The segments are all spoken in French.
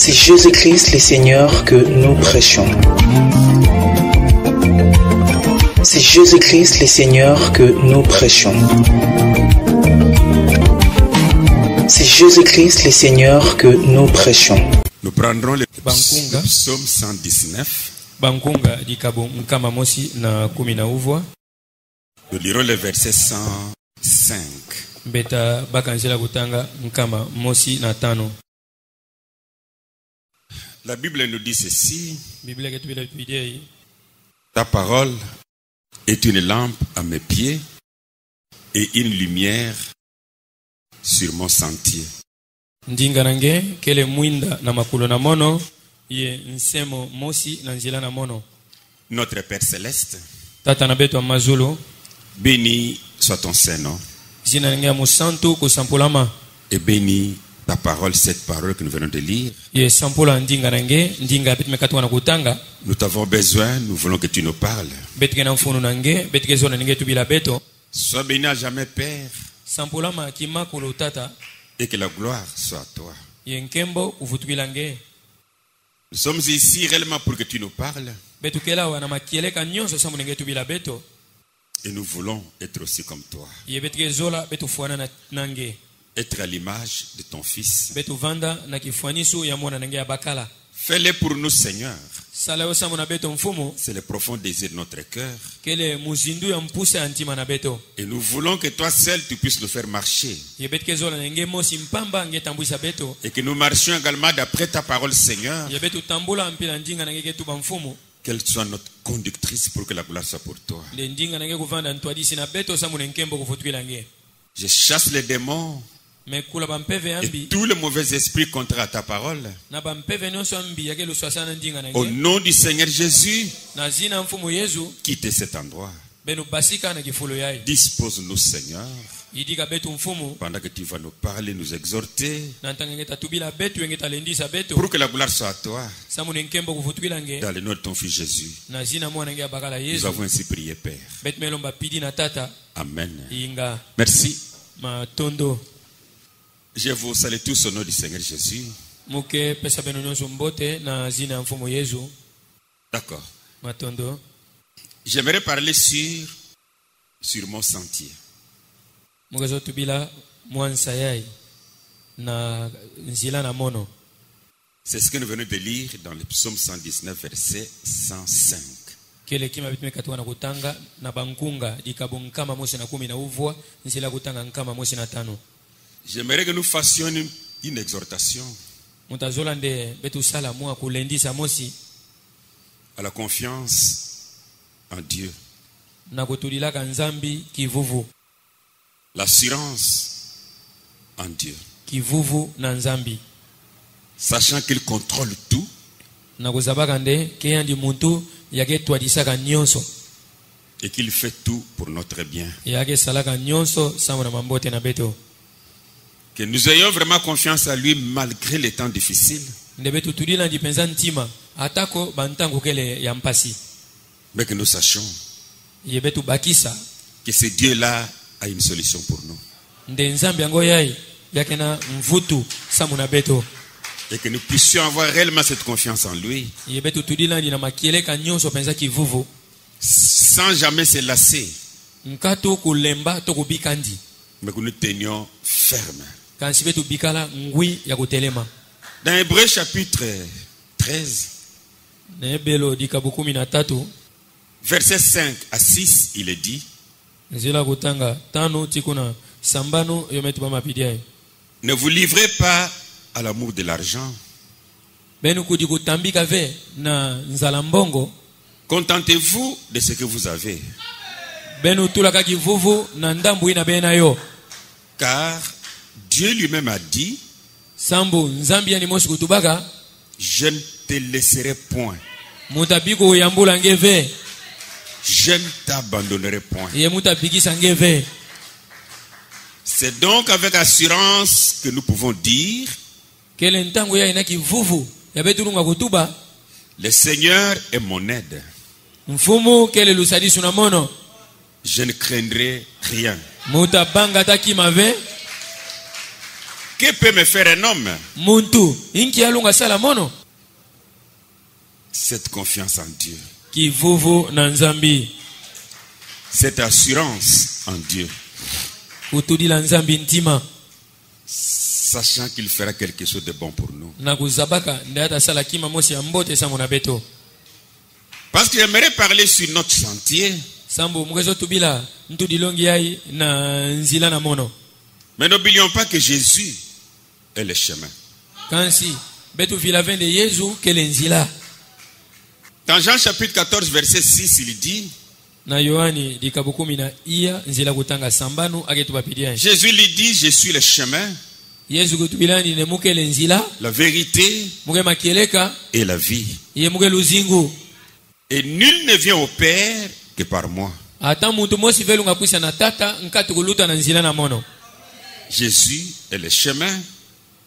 C'est Jésus-Christ le Seigneur que nous prêchons. C'est Jésus-Christ le Seigneur que nous prêchons. C'est Jésus-Christ le Seigneur que nous prêchons. Nous prendrons le psaume 119. Nous lirons le verset 105. La Bible nous dit ceci. Ta parole est une lampe à mes pieds et une lumière sur mon sentier. Notre Père Céleste, béni soit ton Saint-Nom. Et béni ta parole, cette parole que nous venons de lire. Nous t'avons besoin, nous voulons que tu nous parles. Sois béni à jamais, Père. Et que la gloire soit à toi. Nous sommes ici réellement pour que tu nous parles. Et nous voulons être aussi comme toi. Être à l'image de ton Fils. Fais-le pour nous, Seigneur. C'est le profond désir de notre cœur. Et nous voulons que toi seul tu puisses nous faire marcher. Et que nous marchions également d'après ta parole, Seigneur. Qu'elle soit notre conductrice pour que la gloire soit pour toi. Je chasse les démons et tous les mauvais esprits contraires à ta parole. Au nom du Seigneur Jésus, quittez cet endroit. Dispose-nous, Seigneur, pendant que tu vas nous parler, nous exhorter, pour que la gloire soit à toi. Dans le nom de ton Fils Jésus, nous avons ainsi prié, Père. Amen. Merci. Je vous salue tous au nom du Seigneur Jésus. D'accord. J'aimerais parler sur mon sentier. C'est ce que nous venons de lire dans le psaume 119, verset 105. J'aimerais que nous fassions une exhortation à la confiance en Dieu, l'assurance en Dieu, sachant qu'il contrôle tout et qu'il fait tout pour notre bien. Que nous ayons vraiment confiance à lui malgré les temps difficiles. Mais que nous sachions que ce Dieu-là a une solution pour nous. Et que nous puissions avoir réellement cette confiance en lui. Sans jamais se lasser. Mais que nous tenions ferme. Dans Hébreux chapitre 13, verset 5 à 6, il est dit: ne vous livrez pas à l'amour de l'argent. Contentez-vous de ce que vous avez. Car Dieu lui-même a dit: je ne te laisserai point. Je ne t'abandonnerai point. C'est donc avec assurance que nous pouvons dire: le Seigneur est mon aide. Je ne craindrai rien. Que peut me faire un homme? Muntu inki alunga sala mono. Cette confiance en Dieu. Kivuvu na nzambi. Cette assurance en Dieu. Utudila nzambi ntima. Sachant qu'il fera quelque chose de bon pour nous. Na kuzabaka ndata sala kima mosi ya mbote sa mona beto. Parce que j'aimerais parler sur notre sentier. Sambo mwezo tubila ntudilongi yai na nzila na mono. Mais n'oublions pas que Jésus est le chemin. Kansi betu vilavin de Yesu kele nzila. Dans Jean chapitre 14 verset 6 il dit. Na Yohani dikabukumi na iya nzila kutanga sambanu aketubapidia. Jésus lui dit, je suis le chemin, Yesu kutubilani ne mukele nzila, la vérité muke makeleka et la vie. ye muke luzingu. Et nul ne vient au Père que par moi. Ata muntu mosi velunga kwisa na tata nkati kuluta na nzila na mono. Jésus est le chemin.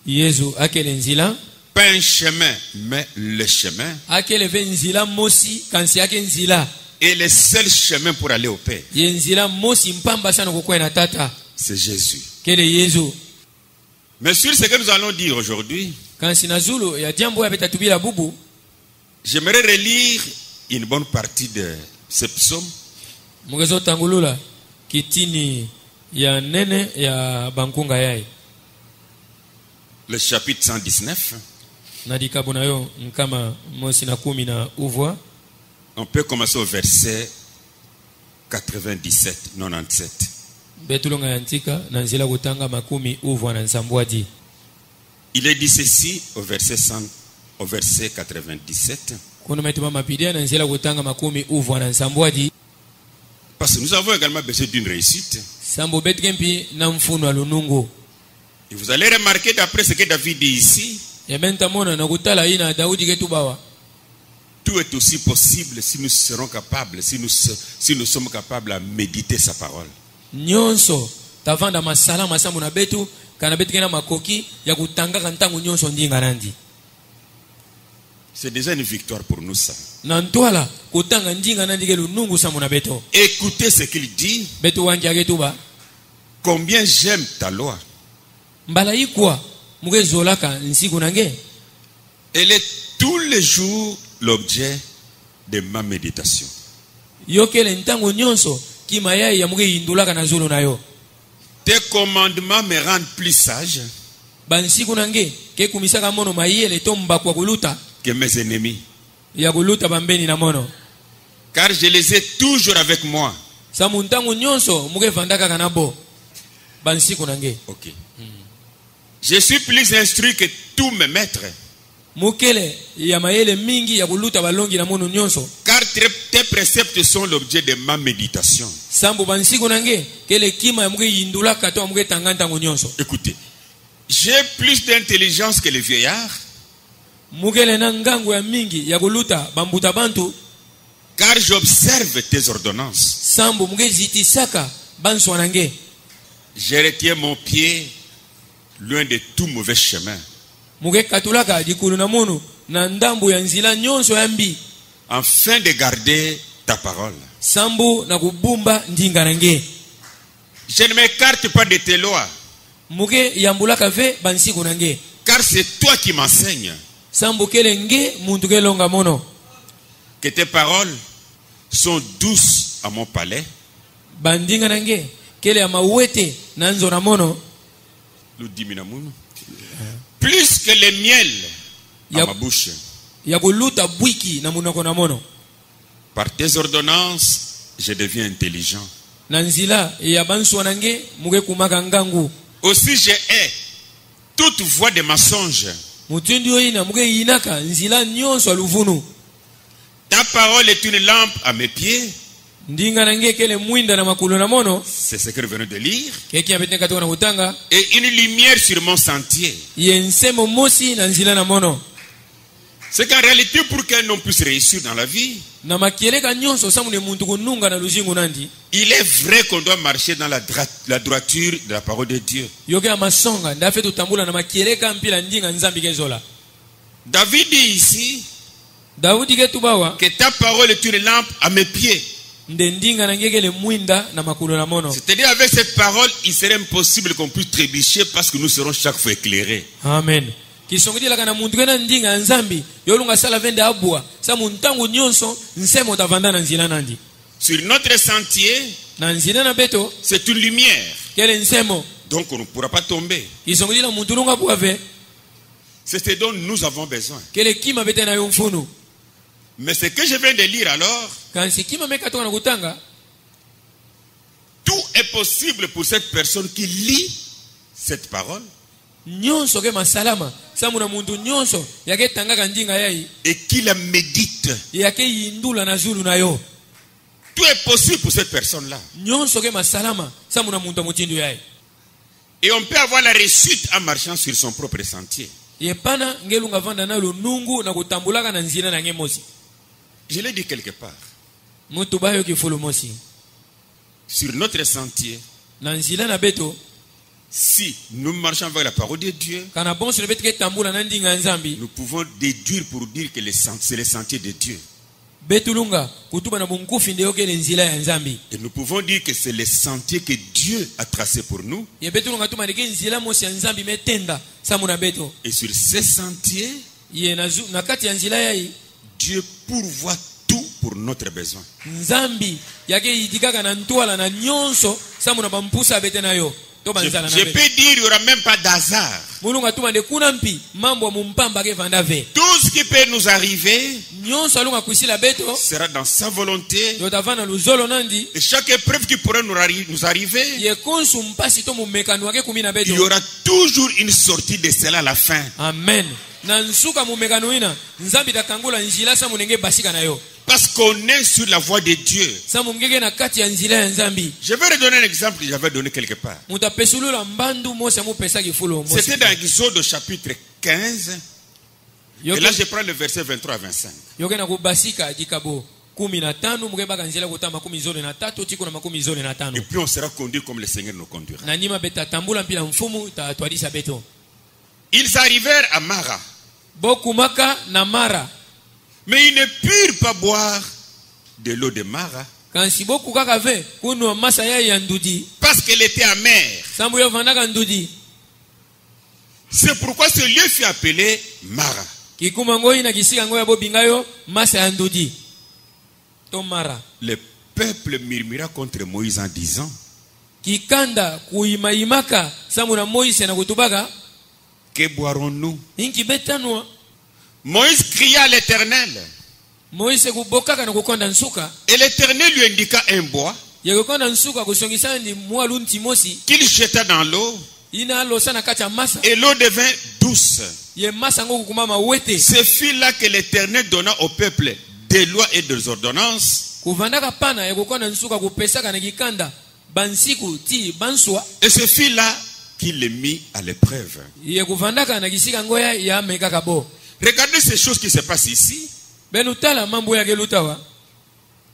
Yesu akele nzila. Pas un chemin, mais le chemin. Akele ve nzila mosi kansi ake nzila. Et le seul chemin pour aller au Père, Ye nzila mosi mpamba sana kukwe na tata. c'est Jésus. Kele Yesu. Mais sur ce que nous allons dire aujourd'hui, Kansi na zulu ya jambo ya betatubila bubu. j'aimerais relire une bonne partie de ce psaume. Mugezo tangulula kitini ya nene ya bankunga yai. Le chapitre 119. Na dikabu na yo nkama mosi na 10 na uvwa. On peut commencer au verset 97, 97. Betulonga yantika na nzila kutanga makumi uvwa na nsambwadi. Il est dit ceci au verset 97. Kuna metuma mapidia na nzila kutanga makumi uvwa na nsambwadi. Parce que nous avons également besoin d'une réussite. Sambo betkempi na mfuno alunungu. Et vous allez remarquer d'après ce que David dit ici, Yabenta mona na kutala ina Daudi ketubawa. tout est aussi possible si nous serons capables, si nous sommes capables à méditer sa parole. Nyonso tavanda masala masambu na betu kana betkena makoki ya kutanga kantangu nyonso ndinga nandi. C'est déjà une victoire pour nous ça. Na ntwala kutanga ndinga nandi ke lunungu samu na beto. Écoutez ce qu'il dit. Betu wangi aketuba. Combien j'aime ta loi. Mbala ikwa muge zolaka nsiku nange. Elle est tous les jours l'objet de ma méditation. Yokele ntango nyonso kimayai ya muge indulaka na zulu na yo. Tes commandements me rendent plus sage Bansiku nange ke kumisaka mono mayele tomba kwa kuluta que mes ennemis. ya kuluta bambeni na mono. Car je les ai toujours avec moi. Samu ntango nyonso muge vandaka kanabo. Bansiku nange. Ok. Je suis plus instruit que tous mes maîtres. Mukele ya mayele mingi ya kuluta balongi na mono nyonso. Car tes préceptes sont l'objet de ma méditation. Sambo bansiku nange kele kima ya muge indulaka to muge tanganta nyonso. Écoutez, j'ai plus d'intelligence que les vieillards. Mukele na ngangu ya mingi ya kuluta bambuta bantu. Car j'observe tes ordonnances. Sambo muge zitisaka banswa nange. Je retiens mon pied loin de tout mauvais chemin. Muge katulaka dikulu na mono na ndambu ya nzila nyonso ya mbi. Afin de garder ta parole. Sambu na kubumba ndinga nange. Je ne m'écarte pas de tes lois. Muge yambulaka ve bansiku nange. Car c'est toi qui m'enseignes. Sambu kele nge muntu ke longa mono. Que tes paroles sont douces à mon palais. Bandinga nange kele ya mawete na nzo na mono. Plus que le miel à ma bouche. Ya kuluta bwiki na munoko na mono. Par tes ordonnances, je deviens intelligent. Na nzila ya banswa nange muge kumaka ngangu. Aussi je hais toute voix de mensonge. Mutundi oina muge inaka nzila nyonso aluvunu. Ta parole est une lampe à mes pieds. Ndinga nange kele mwinda na makulu na mono. C'est ce que nous venons de lire. Keki abeteka katika na hutanga. Et une lumière sur mon sentier. Yensemo mosi na nzila na mono. C'est qu'en réalité, pour qu'un homme puisse réussir dans la vie, na makieleka nyonso samune muntu kununga na luzingu nandi. Il est vrai qu'on doit marcher dans la droiture de la parole de Dieu. Yoke amasonga ndafe tutambula na makieleka mpila ndinga nzambi kezola. David dit ici Daudi ketubawa que ta parole est une lampe à mes pieds. ndendinga na ngekele mwinda na makulu na mono. C'est-à-dire avec cette parole, il serait impossible qu'on puisse trébucher parce que nous serons chaque fois éclairés. Amen. Kisongidila kana muntu kena ndinga nzambi yolunga sala vende abwa sa muntangu nyonso nsemo tavanda na nzila nandi. Sur notre sentier, Na nzila na beto c'est une lumière. kele nsemo Donc on ne pourra pas tomber. kisongidila muntu lunga puave C'est ce dont nous avons besoin. kele kima bete na yo mfunu. Mais ce que je viens de lire alors, Kansi kima meka toka na kutanga tout est possible pour cette personne qui lit cette parole nyonso ke masalama samu na muntu nyonso yake tangaka ndinga yai et qui la médite. yake yindula na zulu na yo. Tout est possible pour cette personne-là. Nyonso ke masalama samu na muntu mutindu yai. Et on peut avoir la réussite en marchant sur son propre sentier. Yepana ngelunga vanda na lunungu na kutambulaka na nzina na ngemosi. Je l'ai dit quelque part. Mutu bayo kifulu mosi. Sur notre sentier, Na nzila na beto si nous marchons avec la parole de Dieu, kana bonso le beto ke tambula na ndinga nzambi nous pouvons déduire pour dire que c'est le sentier de Dieu. betulunga kutuba na bunkufi ndio kele nzila ya nzambi. Et nous pouvons dire que c'est le sentier que Dieu a tracé pour nous. Ye betulunga tuma ndike nzila mosi ya nzambi metenda samu na beto. Et sur ces sentiers, Ye na kati ya nzila yai Dieu pourvoit tout pour notre besoin. nzambi yake yitikaka na ntwala na nyonso samu na bampusa bete na yo. To banzala na Je beto. peux dire qu'il n'y aura même pas d'hasard. Mulunga tuma de kuna mpi mambo mumpamba ke vanda ve. Tout ce qui peut nous arriver Nyonso alunga kuisila beto sera dans sa volonté. yo tavana luzolo nandi. Et chaque épreuve qui pourrait nous arriver, Ye konsu mpasi to mumekano wake kumina il y beto. aura toujours une sortie de cela à la fin. Amen. Na nsuka mumekano ina nzambi takangula njila sa munenge basika na yo. Parce qu'on est sur la voie de Dieu. Sa mungege na kati ya nzila ya nzambi. Je vais redonner un exemple que j'avais donné quelque part. Mutapesulula mbandu mosi mupesa kifulo mosi. C'était dans Exode chapitre 15. Et là, Yoke je prends le verset 23 à 25. na kubasika jikabo 15 mukeba kanzila kutama 13 tiko na 15. Et puis on sera conduit comme le Seigneur nous conduira. Na nyima beta tambula mpila mfumu tatwadisa beto. Ils arrivèrent à Mara. Bokumaka na Mara. Mais ils ne purent pas boire de l'eau de Mara. Kansi boku kaka ve kunu masa ya ndudi. Parce qu'elle était amère. Sambu yo vandaka ndudi. C'est pourquoi ce lieu fut appelé Mara. Kikuma ngoi na kisika ngoi ya bobingayo masa ya ndudi. To Mara. Le peuple murmura contre Moïse en disant: Kikanda kuimaimaka samu na Moïse na kutubaka. Que boirons-nous? Inki betanwa. Moïse cria à l'Éternel. Moïse kubokaka na kukonda nsuka. Et l'Éternel lui indiqua un bois Yekokonda nsuka kusongisa ndi mwalunti mosi. qu'il jeta dans l'eau. Ina losa na kacha masa. Et l'eau devint douce. Ye masa ngo kukumama wete. Ce fut là que l'Éternel donna au peuple des lois et des ordonnances. Kuvandaka pana yekokonda nsuka kupesaka na kikanda. Bansiku ti banswa. Et ce fut là qu'il les mit à l'épreuve. Ye kuvandaka na kisika ngoya ya mekaka bo. Regardez ces choses qui se passent ici. Benutala mambo ya gelutawa.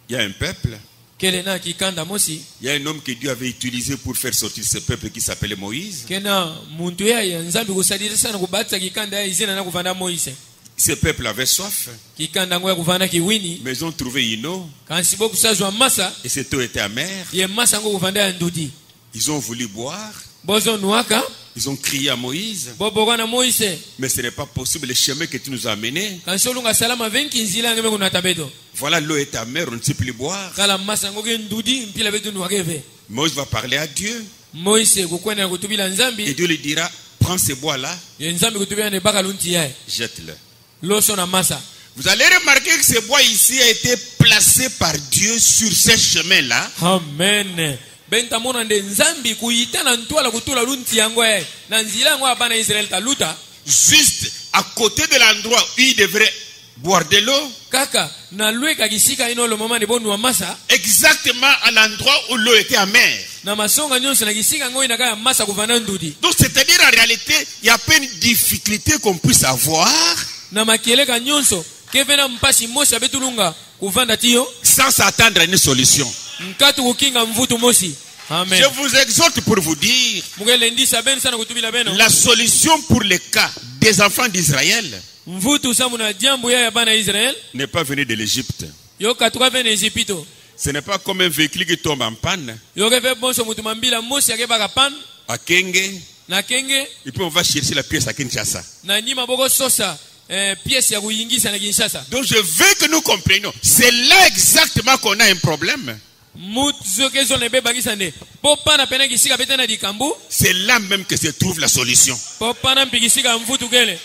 Il y a un peuple. Kelena kikanda mosi. Il y a un homme que Dieu avait utilisé pour faire sortir ce peuple qui s'appelait Moïse. Kena muntu ya nzambi kusadira sana kubatsa kikanda ya izina na kuvanda Moise. Ce peuple avait soif, Kikanda ngoya kuvanda kiwini. mais ils ont trouvé une eau. Kansi boku sajwa masa. Et cette eau était amère. Ye masa ngo kuvanda ya ndudi. Ils ont voulu boire. Bozo nuaka. Ils ont crié à Moïse. Bobo na Moise. Mais ce n'est pas possible, le chemin que tu nous as amené. Kansi olunga salama venki nzila ngeme kuna tabeto. Voilà, l'eau est amère, on ne sait plus boire. Kala masa ngo ke ndudi mpila betu nuakeve. Moïse va parler à Dieu. Moise kukwenda kutubila Et nzambi. Dieu lui dira: prends ce bois-là, Ye nzambi kutubila ne baka lunti yae. jette-le. Loso na masa. Vous allez remarquer que ce bois ici a été placé par Dieu sur ce chemin-là. Amen. Benta mona nde nzambi kuita na ntwala kutula lunti yango yae. Na nzila ngo abana Israel taluta. Juste à côté de l'endroit où il devrait boire de l'eau. Kaka na lweka kisika ino lo mama ne bonu wa masa. Exactement à l'endroit où l'eau était amère. Na masonga nyonso na kisika ngo inaka ya masa kuvanda ndudi. Donc c'est-à-dire en réalité, il y a pas une difficulté qu'on puisse avoir Na makeleka nyonso kevena mpasi mosi abetulunga kuvanda tiyo. sans s'attendre à une solution. Mkatu kukinga mvutu mosi. Amen. Je vous exhorte pour vous dire, Mugelendisa ben sana kutubila beno. la solution pour le cas des enfants d'Israël Mvutu samu na jambo ya bana Israel. n'est pas venue de l'Égypte. Yo katuka vene Egypto. Ce n'est pas comme un véhicule qui tombe en panne. yoke bonso mutu mambila mosi yake baka pan À Kenge, na kenge et puis on va chercher la pièce à Kinshasa. na nyima boko sosa pièce ya kuyingisa na Kinshasa. Donc je veux que nous comprenions. C'est là exactement qu'on a un problème. Mutzoke zone be bangisa nde. Po pana pena kisika bete na dikambu. C'est là même que se trouve la solution. Po pana mpikisika mvutu kele.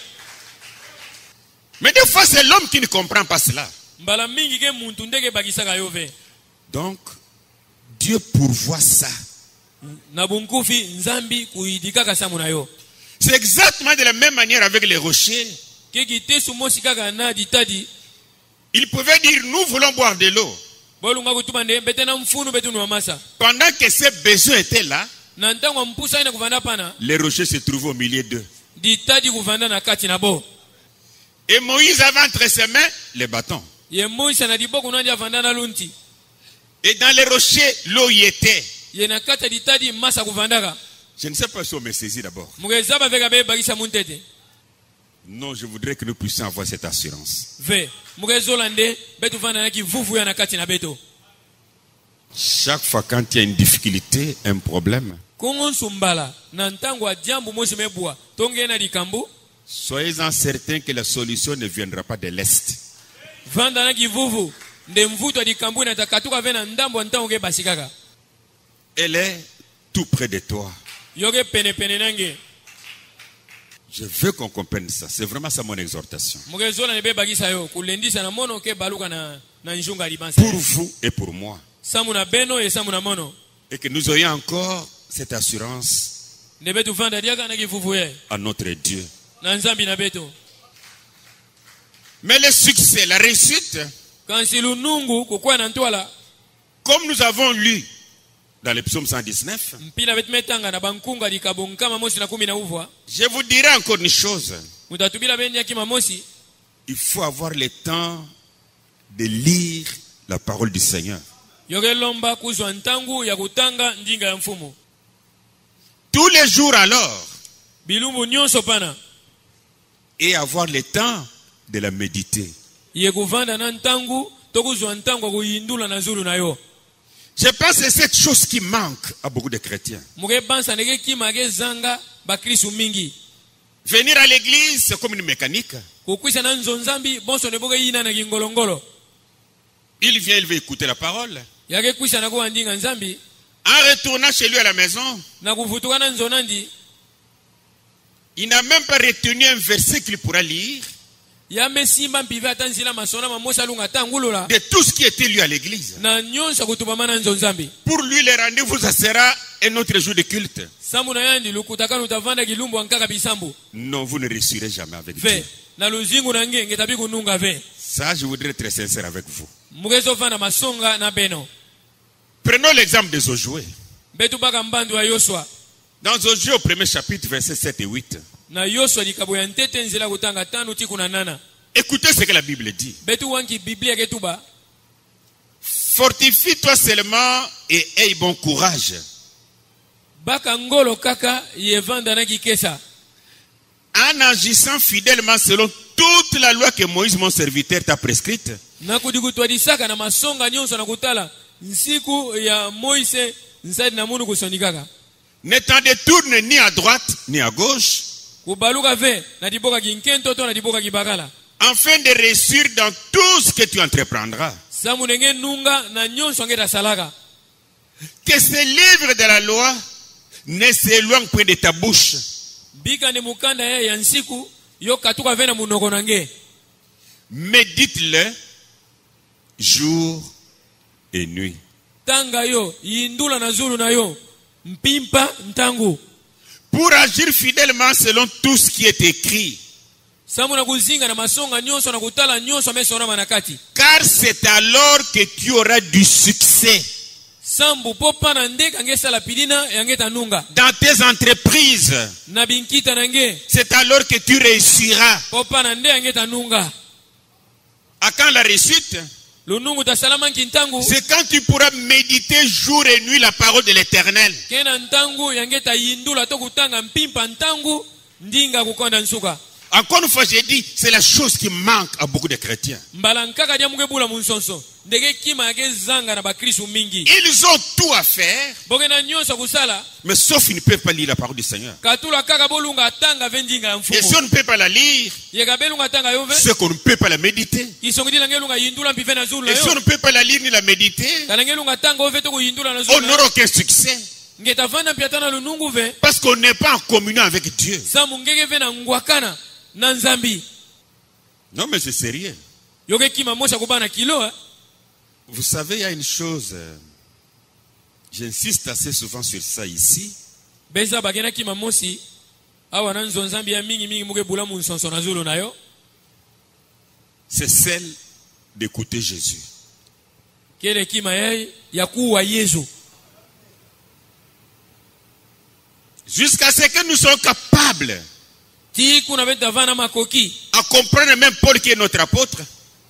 Mais des fois, c'est l'homme qui ne comprend pas cela. Mbala mingi ke muntu ndeke bakisaka yove. Donc, Dieu pourvoit ça. Na bunkufi nzambi kuidikaka samu na yo. C'est exactement de la même manière avec les rochers. Keki tesu mosi kaka na ditadi. Ils pouvaient dire, nous voulons boire de l'eau. Bolunga kutuma nde bete na mfunu betu nu masa. Pendant que ces besoins étaient là, Na ntango mpusa ina kuvanda pana. les rochers se trouvaient au milieu d'eux. Ditadi kuvanda na kati na bo. Et Moïse avait entre ses mains les bâtons. Ye Moïse na diboko na dia vanda na lunti. Et dans les rochers, l'eau y était. Ye na kata ditadi masa kuvandaka. Je ne sais pas si on me saisit d'abord. Mugezaba veka be bakisa muntete. Non, je voudrais que nous puissions avoir cette assurance. Ve mugezolande betu vanda na kivuvu ya na kati na beto. Chaque fois quand il y a une difficulté, un problème, Kongo sumbala na ntango adiambu mosi mebua tonge na dikambu. soyez-en certains que la solution ne viendra pas de l'Est. Vanda na kivuvu nde mvuto dikambu na takatuka vena ndambo ntango ke basikaka. Elle est tout près de toi. Yoke pene pene nange. Je veux qu'on comprenne ça. C'est vraiment ça mon exhortation. Mugezola ne be bakisa yo kulendisa na mono ke baluka na njunga libansa. Pour vous et pour moi. Samu na beno e samu na mono. Et que nous ayons encore cette assurance Ne betu vanda diaka na kivuvu ye. à notre Dieu. Na nzambi na beto. Mais le succès, la réussite, Kansi lunungu kukwa na ntwala. comme nous avons lu dans le psaume 119, Mpila betu metanga na bankunga dikabunkama mosi na 10 uvwa. je vous dirai encore une chose. Mutatubila beni yakima mosi. Il faut avoir le temps de lire la parole du Seigneur. Yoke lomba kuzwa ntangu ya kutanga njinga ya mfumu. Tous les jours alors. Bilumbu nyonso pana. Et avoir le temps de la méditer. Ye kuvanda na ntangu tokuzwa ntangu kuyindula na zulu na yo. Je pense que c'est cette chose qui manque à beaucoup de chrétiens. Muge bansa nege kima ge zanga ba Kristu mingi. Venir à l'église, c'est comme une mécanique. Kukwisa na nzonzambi bonso ne boge yina na kingolongolo. Il vient, il veut écouter la parole. Yage kwisa na kuandinga nzambi. En retournant chez lui à la maison, Na kuvutuka na nzonandi. il n'a même pas retenu un verset qu'il pourra lire Ya mesimba mpive atanzila masona mamosa lunga tangulula. de tout ce qui était lu à l'église. Na nyonso kutubama na nzonzambi. Pour lui, le rendez-vous, ça sera un autre jour de culte. Samu na yandi lukutaka utavanda kilumbu ankaka bisambu. Non, vous ne réussirez jamais avec Ve Dieu. na luzingu na nge ngetabi kununga ve. Ça, je voudrais être très sincère avec vous. Mugezo vanda masonga na beno. Prenons l'exemple de Josué. Betu baka mbandu wa Yosua. Dans Josué, au premier chapitre, versets 7 et 8. Na Yosua likabo ya ntete nzela kutanga tanu tiku na nana. Écoutez ce que la Bible dit. Betu wanki Biblia ketuba. Fortifie-toi seulement et aie bon courage. Baka ngolo kaka yevanda na kikesa. En agissant fidèlement selon toute la loi que Moïse, mon serviteur, t'a prescrite. Na kudikutwadisaka na masonga nyonso na kutala. Nsiku ya Moise nsadi na munu kusonikaka. Ne t'en détourne ni à droite ni à gauche, Kubaluka ve na diboka kinkento to na diboka kibakala. afin de réussir dans tout ce que tu entreprendras. Samu nenge nunga na nyonso ngeta salaka. Que ce livre de la loi ne s'éloigne point de ta bouche. Bika ne mukanda ya nsiku yo katuka ve na munoko nange. Médite-le jour et nuit. Tanga yo yindula na zulu na yo. Mpimpa ntangu. Pour agir fidèlement selon tout ce qui est écrit. Samu na kuzinga na masonga nyonso na kutala nyonso mesona manakati. Car c'est alors que tu auras du succès Sambu popa na ndeka ngesa la pidina yangeta nunga. dans tes entreprises. Na binkita nange. C'est alors que tu réussiras. Popa na nde yangeta nunga. À quand la réussite? Lunungu tasalama kintangu. C'est quand tu pourras méditer jour et nuit la parole de l'Éternel. Kena ntangu yangeta yindula to kutanga mpimpa ntangu ndinga kukonda nsuka. Encore une fois, j'ai dit, c'est la chose qui manque à beaucoup de chrétiens. Mbalankaka dia mugebula munsonso. ndenge kima yake zanga na bakristu mingi. Ils ont tout à faire, Boke na nyonso kusala. mais sauf ils ne peuvent pas lire la parole du Seigneur. Katula kaka bolunga tanga vendinga ya Et si mfumo. on ne peut pas la lire, Yeka belunga tanga yove. c'est qu'on ne peut pas la méditer. Kisongidila ngelunga yindula mpive na zulu na Et si on yo. ne peut pas la lire ni la méditer, Kana ngelunga tanga ove to kuyindula na on zulu. n'aura aucun succès. Ngeta vanda piatana lunungu ve. Parce qu'on n'est pas en communion avec Dieu. Samu ngege ve na ngwakana na nzambi. Non, mais c'est sérieux. Yoke kima mosha kubana kilo. Vous savez, il y a une chose, j'insiste assez souvent sur ça ici. Beza bagena kima mosi. Awa na nzonzambi ya mingi mingi muge bula mu nsonso na zulu na yo. C'est celle d'écouter Jésus. Kele kima yai ya kuwa Yesu. Jusqu'à ce que nous soyons capables Ti kuna beta vana makoki. à comprendre même Paul qui est notre apôtre,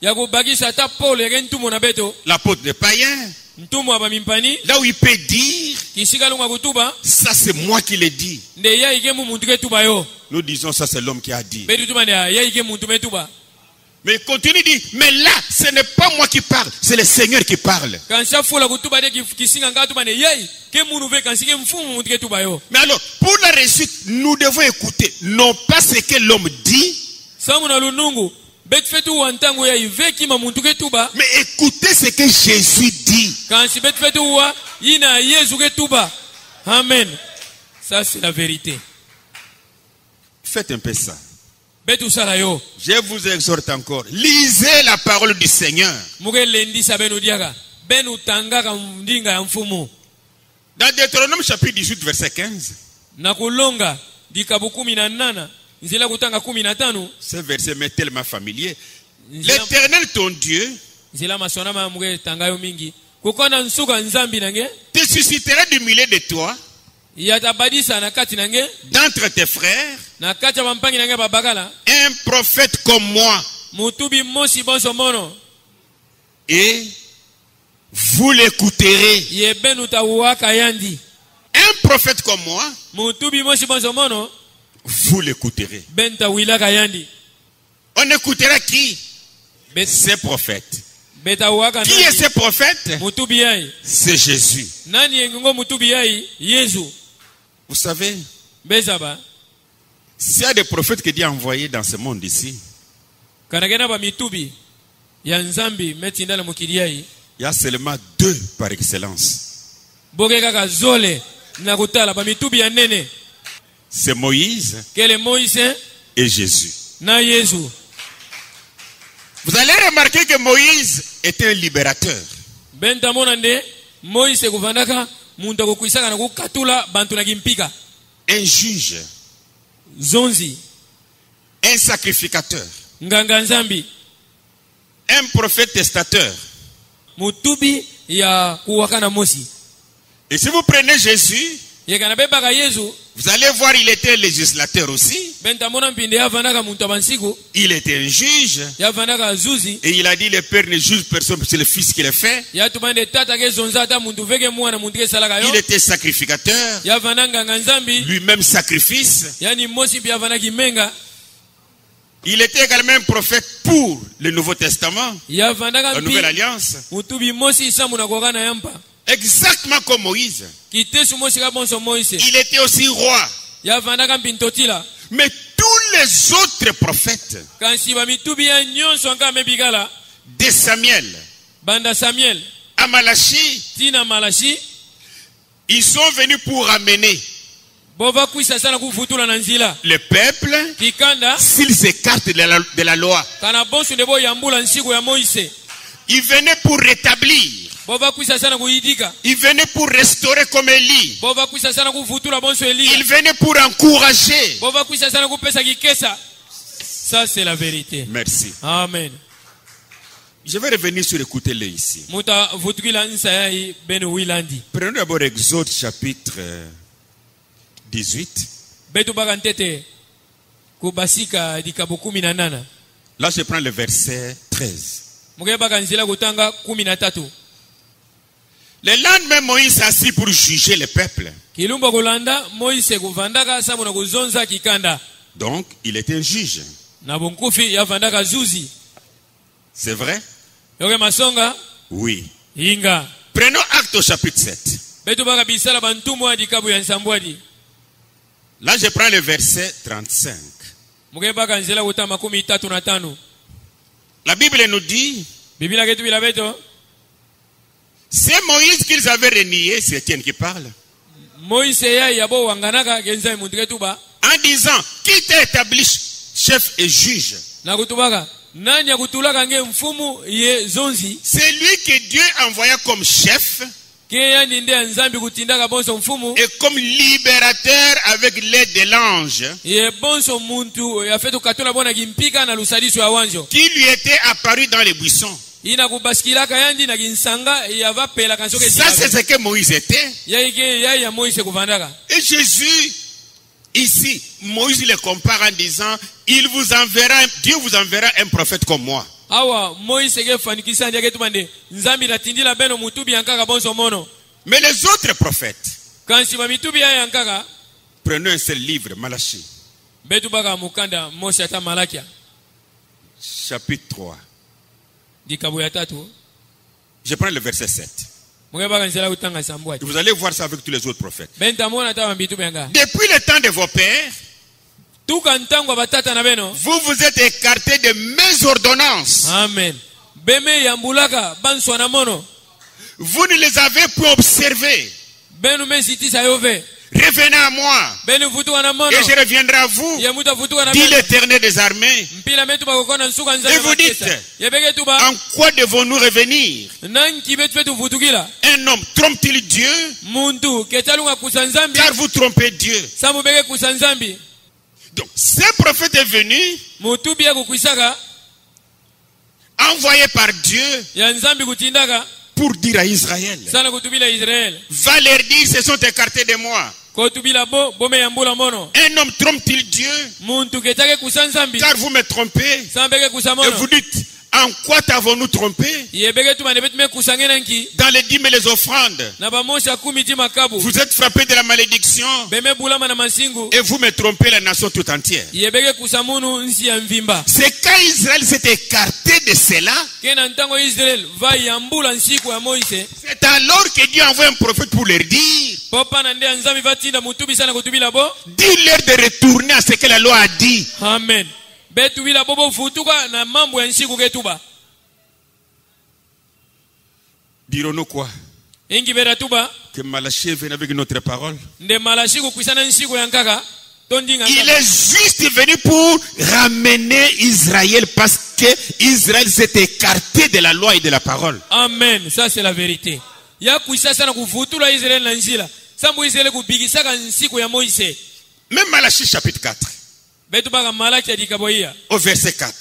Ya kubagisa ta Paul yake ntumo na beto. l'apôtre des païens, Ntumo aba mimpani. là où il peut dire, Kishika lunga kutuba. ça c'est moi qui l'ai dit. Nde ya ike mu muntu ke tuba yo. Nous disons ça c'est l'homme qui a dit. Betu tuba nde ya ike muntu me tuba. Mais il continue de dire, mais là ce n'est pas moi qui parle, c'est le Seigneur qui parle. Kansha fula kutuba de kisinga nga tuba nde yai. Ke munu ve kansike mfumu muntu ke tuba yo. Mais alors, pour la réussite, nous devons écouter, non pas ce que l'homme dit, Samu na lunungu. Bet fetu wantangu ya ive kima muntu ke tuba. mais écoutez ce que Jésus dit. Kansi bet fetu wa ina Yesu ke tuba. Amen. Ça c'est la vérité. Faites un peu ça. Betu sala yo. Je vous exhorte encore, lisez la parole du Seigneur. Muge lendisa benu diaga. Benu tangaka ndinga ya mfumu. Dans Deutéronome chapitre 18 verset 15, Na kulonga dikabu 18 nzila kutanga 15 ce verset m'est tellement familier. nzila, L'Éternel ton Dieu nzila masona ma muge tangayo mingi kukona nsuka nzambi nange te suscitera du milieu de toi, yatabadisa na kati nange d'entre tes frères, na kati ya bampangi nange babakala un prophète comme moi, mutubi mosi bonso mono et vous l'écouterez. yebenu tawaka yandi Un prophète comme moi, mutubi mosi bonso mono vous l'écouterez. benta wilaka yandi On écoutera qui? Bet, Ces prophètes. beta waka Qui est ce prophète? mutubi yai C'est Jésus. nani yengo mutubi yai Yesu Vous savez, bezaba s'il y a des prophètes que Dieu a envoyés dans ce monde ici, kanagena ba mitubi ya nzambi metindala mukili yai il y a seulement deux par excellence. boke kaka zole na kutala ba mitubi ya nene C'est Moïse kele Moïse et Jésus. na Yesu. Vous allez remarquer que Moïse était un libérateur. Benta monande Moïse kuvandaka muntu akukwisaka na kukatula bantu na kimpika Un juge, zonzi un sacrificateur, nganga nzambi un prophète testateur. mutubi ya kuwakana mosi Et si vous prenez Jésus, yekana bebaka Yesu vous allez voir, il était un législateur aussi. benta mona mpinde yavandaka muntu abansiku Il était un juge. yavandaka zuzi Et il a dit, le Père ne juge personne, c'est le Fils qui le fait. yatumande tata ke zonza ata muntu veke mwana muntu ke salaka yo Il était sacrificateur. yavanda nganga nzambi Lui-même sacrifice. yani mosi mpi yavandaki menga Il était également un prophète pour le Nouveau Testament, yavandaka la mpi Nouvelle Alliance. mutubi mosi samu na kokana yampa Exactement comme Moïse. kitesu mosi ka bonso Moïse Il était aussi roi. yavandaka mpi ntotila Mais tous les autres prophètes kansi bamitubi ya nyonso anga mebikala de Samuel banda Samuel à Malachi, tina Malachi ils sont venus pour amener bova kwisa sana kuvutula na nzila le peuple kikanda s'ils s'écartent de la loi. kana bonso nde boyambula nsiku ya Moïse Ils venaient pour rétablir. bova kwisa sana kuyidika Ils venaient pour restaurer comme Élie. bova kwisa sana kuvutula bonso Eliya Ils venaient pour encourager. bova kwisa sana kupesa kikesa. Ça c'est la vérité. Merci. Amen. Je vais revenir sur écoutez-le ici. Muta vutukila nsa yai benu wilandi Prenons d'abord Exode chapitre 18. betu baka ntete kubasika dikabu 18 Là, je prends le verset 13. muke baka nzila kutanga 13 Le lendemain, Moïse s'assit pour juger le peuple. kilumba kulanda Moise kuvandaka samu na kuzonza kikanda Donc, il était un juge. na bunkufi yavandaka zuzi C'est vrai? yoke masonga Oui. Inga. Prenons acte au chapitre 7. Betu baka bisala bantumu adi kabu ya nsambwadi. Là, je prends le verset 35. Muge baka nzela kuta makumi 35. La Bible nous dit, Biblia ketu bila beto. c'est Moïse qu'ils avaient renié, c'est Étienne qui parle, Moïse ya yabo wanganaka genza muntu ketu ba. en disant, qui t'a établi chef et juge? Na kutubaka nani akutulaka nge mfumu ye zonzi. C'est lui que Dieu envoya comme chef Ke yani nde nzambi kutindaka bonso mfumu. et comme libérateur avec l'aide de l'ange Ye bonso muntu ya fetu katula bona gimpika na lusadiso ya wanjo. qui lui était apparu dans les buissons. Ina kubaskilaka yandi na ginsanga ya vapela kansoke. Ça, c'est ce que Moïse était. Ya ike ya Moïse kuvandaka. Et Jésus, ici, Moïse le compare en disant, Dieu vous enverra un prophète comme moi. Awa Moïse ke fanikisa ndiake tumande nzambi natindila beno mutubi yankaka bonso mono. Mais les autres prophètes, Kansi ba mitubi ya yankaka prenons un seul livre, Malachie, betu baka mukanda Mose ata Malakia chapitre 3. dikabu ya 3. Je prends le verset 7. Muge baka nzela utanga sambwa. Vous allez voir ça avec tous les autres prophètes. Benta mona ta mitubi yanga. Depuis le temps de vos pères, Tuka ntango batata na beno. vous vous êtes écartés de mes ordonnances. Amen. Beme yambulaka banswa na mono. Vous ne les avez point observés. Benu mesiti sa yove. Revenez à moi, Benu futuka na mono. et je reviendrai à vous, Ya muta futuka na dit beno. l'Éternel des armées. Mpila metu bakokona nsuka nzala. Et vous dites, Yebeke tuba. en quoi devons-nous revenir? Nanki betu fetu futukila. Un homme trompe-t-il Dieu? Muntu ketalunga kusanzambi. Car vous trompez Dieu. Samu beke kusanzambi. Donc, ce prophète est venu, Mutubi ya kukwisaka. envoyé par Dieu, Ya nzambi kutindaka. pour dire à Israël, Sana kutubila Israel. va leur dire, ils se sont écartés de moi. Kotubila bo bome yambula mono. Un homme trompe-t-il Dieu? Muntu ketake kusanzambi. Car vous me trompez. Sama beke Et kusamono. vous dites, en quoi t'avons-nous trompé? Yebeke tumane betu me kusangena nki. Dans les dîmes et les offrandes, Na bamosha kumi ti makabu. vous êtes frappés de la malédiction Beme bulama na masingu. et vous me trompez la nation tout entière. Yebeke kusamunu nsi ya mvimba. C'est quand Israël s'est écarté de cela, Kena ntango Israel va yambula nsiku ya Moise. c'est alors que Dieu envoie un prophète pour leur dire, Popa na nde nzambi vatinda mutubi sana kutubila bo. dis-leur de retourner à ce que la loi a dit. Amen. Betu bila bobo futuka na mambo ya nsiku ketuba. Dirons-nous quoi? Ingi bera tuba. Que Malachie est venu avec notre parole. Nde malashiku kwisana nsiku ya nkaka. Tondinga Il nkaka. est juste venu pour ramener Israël parce que Israël s'est écarté de la loi et de la parole. Amen. Ça c'est la vérité. Ya kwisa sana kuvutula Israel na nzila. Sambu Israel kubigisaka nsiku ya Moise. Même Malachie chapitre 4, Betu baka malaki ya dikaboia. au verset 4.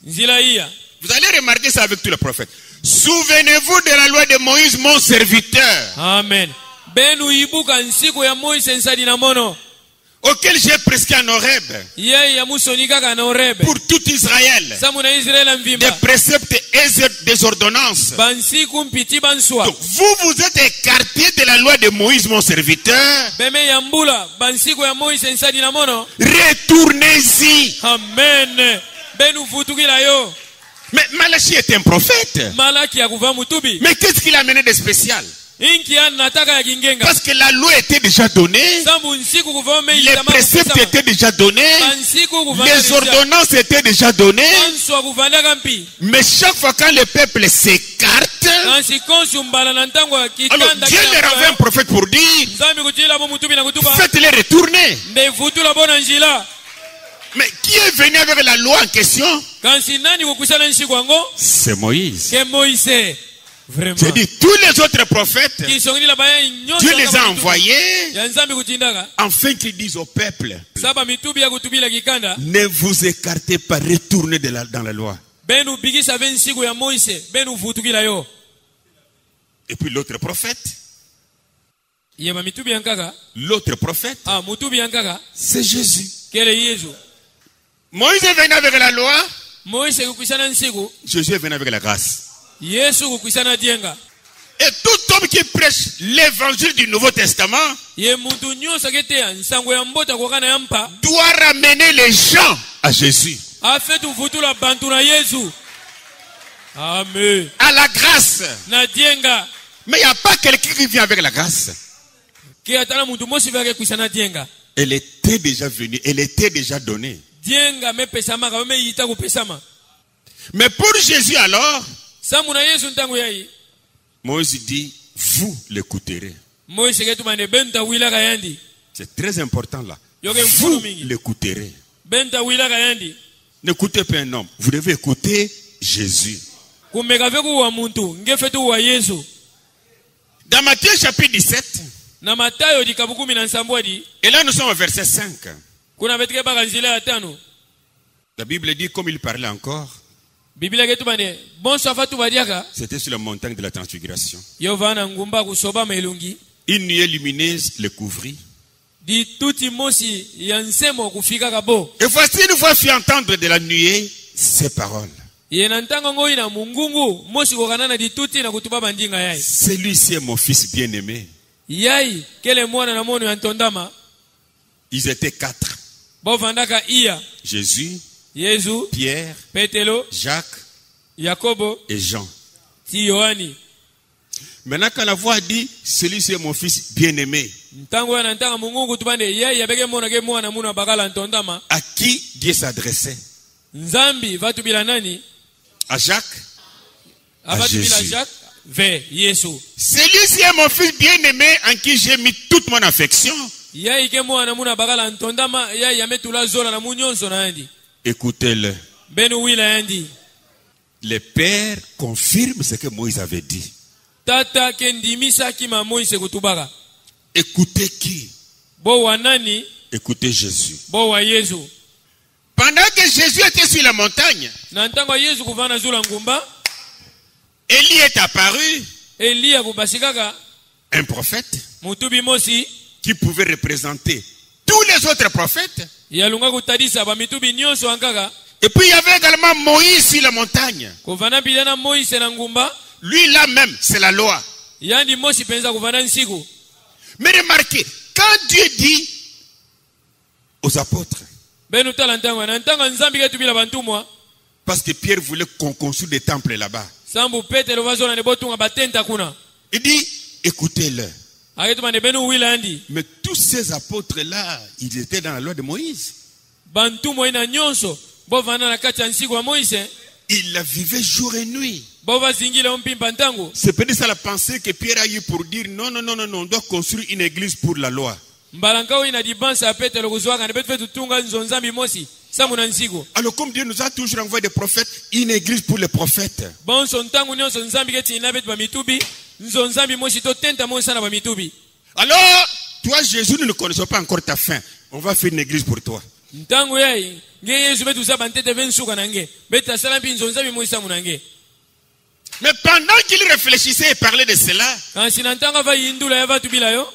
Nzila iya. Vous allez remarquer ça avec tous les prophètes. Souvenez-vous de la loi de Moïse, mon serviteur, Amen. Benu ibuka nsiku ya Moise nsadi na mono. auquel j'ai prescrit en Horeb Yeye ya musoni kaka na Horeb. pour tout Israël, Samu na Israel des mvimba. préceptes et des ordonnances. Bansiku mpiti banswa. Donc, vous êtes écartés de la loi de Moïse, mon serviteur. Beme yambula bansiku ya Moise nsadi na mono. Retournez-y. Amen. Benu futukila yo. Mais Malachie est un prophète. Malaki ya kuva mutubi. Mais qu'est-ce qu'il a amené de spécial? Inki ya nataka ya kingenga. Parce que la loi était déjà donnée, Sambu nsiku kuva me les préceptes étaient déjà donnés, Bansiku kuva les ordonnances étaient déjà données. Banswa kuvandaka mpi. Mais chaque fois quand le peuple s'écarte, Nansi konsu mbala na ntango ya alors kitanda. Dieu leur envoie un prophète pour dire, Nzambi kutila bo mutubi na kutuba. faites-les retourner. Nde futula bona njila. Mais qui est venu avec la loi en question? Kansi nani kukusana nsiku yango? C'est Moïse. Ke Moise. Vraiment. J'ai dit, tous les autres prophètes, Kisongila baya nyonso. Dieu les kama a mitubi. envoyés Ya nzambi kutindaka. afin qu'ils disent au peuple, Saba mitubi ya kutubila kikanda. ne vous écartez pas, retournez dans la loi. Benu bigisa ben nsiku ya Moise. Benu futukila yo. Et puis l'autre prophète, Yema mitubi yankaka. l'autre prophète, Ah, mutubi yankaka. c'est Jésus. Kele Yesu. Moïse est venu avec la loi, Moise kukwisana nsiku. Jésus est venu avec la grâce. Yesu kukwisana dienga. Et tout homme qui prêche l'évangile du Nouveau Testament Ye muntu nyonso ketea nsango ya mbota kokana ya mpa. doit ramener les gens à Jésus. Afetu futula bantu na Yesu. Amen. À la grâce. Nadienga. Mais il n'y a pas quelqu'un qui vient avec la grâce. Ki atala muntu mosi vake kuisa nadienga. Elle était déjà venue. Elle était déjà donnée. Dienga me pesama ka me yita ku pesama. Mais pour Jésus alors, Samuna Yesu ntango yayi. Moïse dit, vous l'écouterez. Moïse ketu mane benta wila ka yandi. C'est très important là. Yoke Vous mfulu mingi. l'écouterez. Benta wila ka yandi. N'écoutez pas un homme. Vous devez écouter Jésus. Kumeka veku wa muntu ngefetu wa Yesu. Dans Matthieu chapitre 17, Na Matayo dikabukumi na nsambwadi. et là nous sommes au verset 5. Kuna betike baka nzila ya 5. La Bible dit, comme il parlait encore, Biblia ketu mane bonso afatu badiaka. c'était sur la montagne de la transfiguration. Yovana ngumba kusoba melungi. Une nuée lumineuse le couvrit. Di tuti mosi ya nsemo kufika kabo. Et voici une voix fit entendre de la nuée ces paroles. Yena ntango ngoi na mungungu mosi kokanana di tuti na kutuba bandinga yai. Celui-ci est mon fils bien-aimé. Yai kele mwana na mono ya ntondama. Ils étaient 4. Bovandaka iya. Jésus, Yesu, Pierre, Petelo, Jacques Yakobo, et Jean. ti Yohani. Maintenant quand la voix dit, celui-ci est mon fils bien-aimé, Ntango ya ntanga mungungu tubande yai yabeke mona ke mwana muna bakala ntondama. à qui Dieu s'adressait? Nzambi vatu bila nani? À Jacques, à Avatu bila Jésus. Jacques ve Yesu. Celui-ci est mon fils bien-aimé en qui j'ai mis toute mon affection. Yai ke mwana muna bakala ntondama yai yametula zola na munyonso na yandi. Écoutez-le. Benu wila yandi. Les pères confirment ce que Moïse avait dit. Tata kendimisa kima Moïse kutubaka. Écoutez qui? Bo wa nani? Écoutez Jésus. Bo wa Yesu. Pendant que Jésus était sur la montagne, Na ntango Yesu kuvana zula ngumba, Élie est apparu, Elia kubasikaka un prophète mutubi mosi qui pouvait représenter tous les autres prophètes. yalunga kutadisa ba mitubi nyonso ankaka. Et puis il y avait également Moïse sur la montagne. Kuvana bilana Moïse na ngumba, Lui là même, c'est la loi. yandi mosi penza kuvana nsiku. Mais remarquez, quand Dieu dit aux apôtres, Benu tala ntango na ntango nzambi ketu bila bantumwa, parce que Pierre voulait qu'on construise des temples là-bas, sambu Petero vazona ne botunga batenta kuna. il dit, écoutez-le. Aketu mane benu wila yandi. Mais tous ces apôtres-là, ils étaient dans la loi de Moïse. Bantumwa ina nyonso, bo vana na kati ya nsiku wa Moïse, Ils la vivaient jour et nuit. bo vazingile ompimpa ntango. C'est peut-être ça la pensée que Pierre a eu pour dire non, non, non, non, non, on doit construire une église pour la loi. Mbalanka ina dibansa ya Petero kuzwaka ne betu fetu tunga nzonzambi mosi, samu na nsiku. Alors comme Dieu nous a toujours envoyé des prophètes, une église pour les prophètes. Bonso ntango nyonso nzambi keti ina betu ba mitubi, nzonzambi mosi to tenta mosi sana ba mitubi. Alors, toi Jésus, nous ne connaissons pas encore ta fin. On va faire une église pour toi. Ntango yai, nge Yesu betu za bantete vensuka nange, beta sala mpi nzonzambi mosi samu nange. Mais pendant qu'il réfléchissait et parlait de cela, Kansi na ntango va yindula ya vatu bila yo,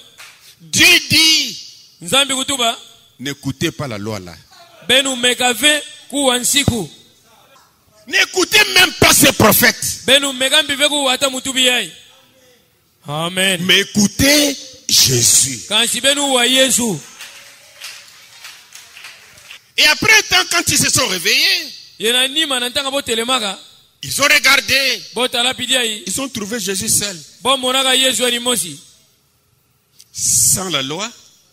Dieu dit, nzambi kutuba, n'écoutez pas la loi là. benu mekave kuwa nsiku. N'écoutez même pas ces prophètes. Benu megambi veku ata mutubi yai. Amen. Mais écoutez Jésus. Kansi benu wa Yesu. Et après un temps, quand ils se sont réveillés, Yena nima na ntango bo telemaka, ils ont regardé. bo talapidi yai, Ils ont trouvé Jésus seul. bo monaka Yesu ani mosi. Sans la loi,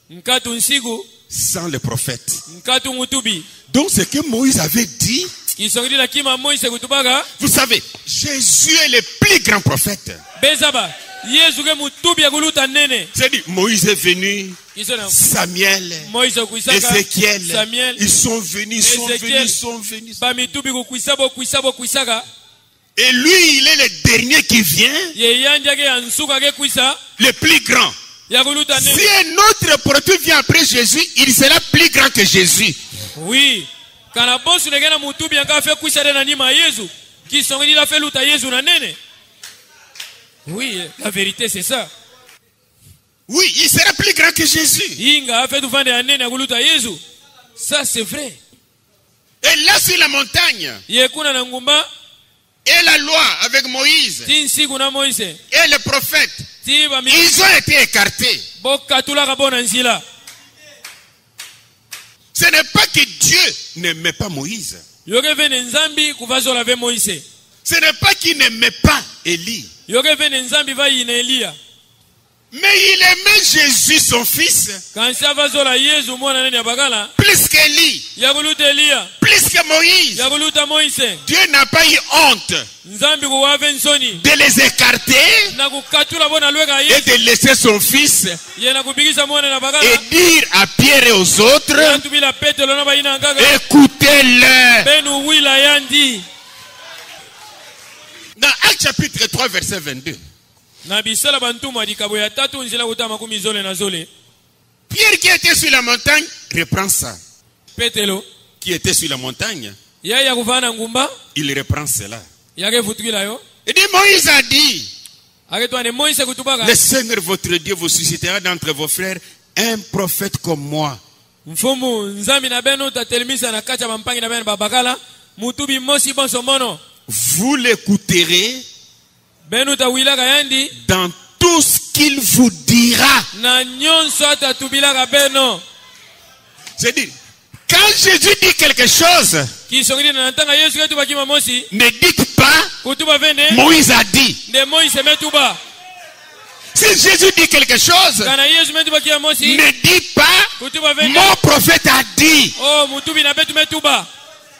Nkatu nsiku, sans les prophètes. nkatu mutubi. Donc ce que Moïse avait dit, Kisongili la kima Moïse kutubaka, vous savez, Jésus est le plus grand prophète. bezaba, Yesu ke mutubi ya kuluta nene. C'est-à-dire, Moïse est venu, Kisona, Samuel, Moïse kuisaka, Ézéchiel, Samuel, ils sont venus, ils sont Ézéchiel. venus, ils sont venus. ba mitubi kuisaka. Et lui, il est le dernier qui vient, Ye yanja ke ansuka ke kuisa, le plus grand. ya kuluta Si nene. un autre prophète vient après Jésus, il sera plus grand que Jésus. Oui. Kana bosu negena mutubi yanga fe kuisa de na nima Yesu. Kisongili la fe luta Yesu na nene. Oui, la vérité c'est ça. Oui, il sera plus grand que Jésus. Inga fait tout vendre nene ya kuluta Yesu. Ça c'est vrai. Et là sur la montagne, Yekuna na ngumba, et la loi avec Moïse, tin siku na Moïse. et les prophètes, Ti ba mi ils ont été écartés. bokatula ka bona nzila. Ce n'est pas que Dieu n'aimait pas Moïse. Yoke vene nzambi kuvazola ve Moïse. Ce n'est pas qu'il n'aimait pas Élie. yoke vene nzambi va yina Eliya. Mais il aimait Jésus, son fils, Kansi avazola Yesu mwana nene abagala. plus qu'Élie, Yakuluta Eliya. plus que Moïse. Yakuluta Moise. Dieu n'a pas eu honte Nzambi kuwave nsoni. de les écarter Na kukatula bona lweka et Yesu. de laisser son fils Yena kubigisa mwana na bagala. et dire à Pierre et aux autres, Yantubila Petelo na bayina ngaga. écoutez-le. Benu wila yandi. Dans Actes chapitre 3, verset 22, Na bisala bantuma dikabo ya tatu nzila kutama kumi zole na zole. Pierre qui était sur la montagne reprend ça. Petelo. Qui était sur la montagne, Yaya kuvana ngumba. il reprend cela. Yake futukila yo. Il dit, Moïse a dit, Aketwane Moise kutubaga. le Seigneur votre Dieu vous suscitera d'entre vos frères un prophète comme moi. Mfumu nzambi na beno tatelemisa na kacha mampangi na beno babakala. Mutubi mosi bonso mono. Vous l'écouterez Benu tawilaka yandi. dans tout ce qu'il vous dira. Na nyonso atatubilaka beno. C'est-à-dire, quand Jésus dit quelque chose, Kisongiri na natanga Yesu ketu bakima mosi. ne dites pas, Kutuba vende. Moïse a dit. De Moise metuba. Si Jésus dit quelque chose, Kana Yesu metuba kia mosi. ne dites pas, Kutuba vende. mon prophète a dit. Oh mutubi na betu metuba.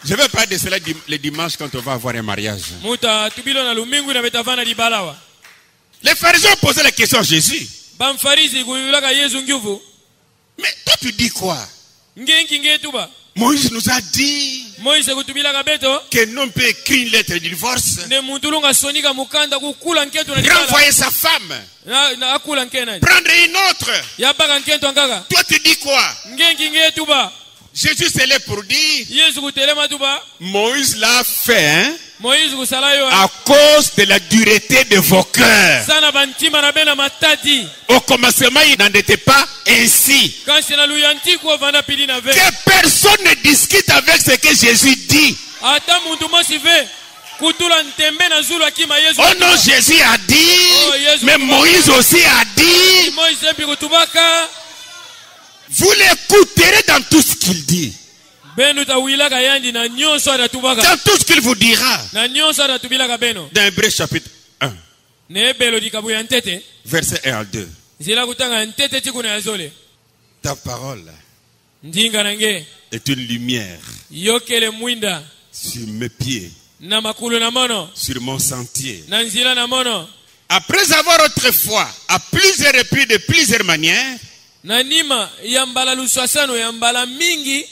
Je vais parler de cela le dimanche quand on va avoir un mariage. Muta tubilo na lumingu na betavana di balawa. Les pharisiens posaient la question à Jésus. Bamfarisi kuyulaka Yesu nguvu. Mais toi tu dis quoi? Ngenki ngetuba. Moïse nous a dit Moise kutubilaka beto. qu'un homme peut écrire une lettre de divorce, Ne mutulunga sonika mukanda kukula nketu na dibala. renvoyer sa femme, Na akula nkena. prendre une autre. Yabaka nketu angaka. Toi tu dis quoi? Ngenki ngetuba. Jésus c'est là pour dire, Yesu kutelema tuba. Moïse l'a fait hein, Moise kusala yo. à cause de la dureté de vos cœurs. Sana bantima na bena matati. Au commencement, il n'en était pas ainsi. Kansi na luyanti kwa vana pili na ve. Que personne ne discute avec ce que Jésus dit. Ata muntu mosi ve. Kutula ntembe na zulu akima Yesu. Oh non, Jésus a dit, Oh, Jésus. mais Moïse aussi a dit. Moise mpi kutubaka. Vous l'écouterez dans tout ce qu'il dit. Benu tawilaka yandi na nyonso atatubaka. Dans tout ce qu'il vous dira. Na nyonso atatubilaka beno. Dans Hébreux chapitre 1, Ne belo dikabu ya ntete. verset 1 à 2. Zila kutanga ntete tikuna ya zole. Ta parole Ndinga nange. est une lumière Yokele mwinda. sur mes pieds, Na makulu na mono. sur mon sentier. Na nzila na mono. Après avoir autrefois, à plusieurs reprises, de plusieurs manières, Na nima ya mbala luswasano ya mbala mingi.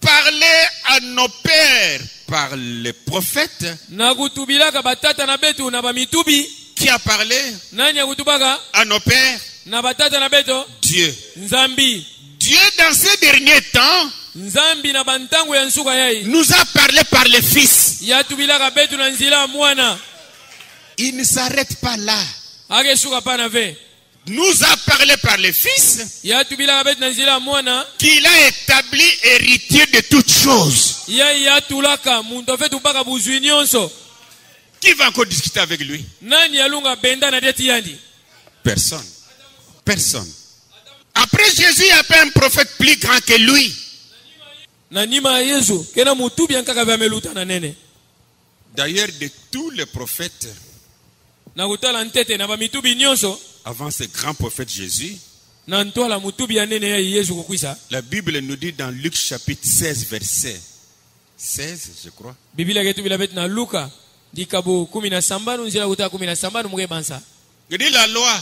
parlé à nos pères par les prophètes, Na kutubilaka batata na betu na bamitubi. qui a parlé Nani ya kutubaka? à nos pères? Na batata na beto. Dieu. Nzambi. Dieu, dans ces derniers temps, Nzambi na bantangu ya nsuka yai. nous a parlé par les fils. Ya tubilaka betu na nzila mwana. Il ne s'arrête pas là. Ake suka pana ve. Nous a parlé par les fils Ya tubilaka betu na nzila mwana. qu'il a établi héritier de toutes choses. Ya tulaka muntu fe tubaka buzwi nyonso. Qui va encore discuter avec lui? Nani alunga benda na deti yandi? Personne. Personne. Après Jésus, il n'y a pas un prophète plus grand que lui. Na nima ya Yesu kena mutubi ankaka ve ameluta na nene. D'ailleurs, de tous les prophètes, Na kutala ntete na bamitubi nyonso. avant ce grand prophète Jésus, Na ntwala mutubi ya nene ya Yesu kukwisa. la Bible nous dit dans Luc chapitre 16, verset 16, je crois. Biblia yetu bila betu na Luka. Dikabu 17 nzila kuta 17 muge bansa. Il dit la loi,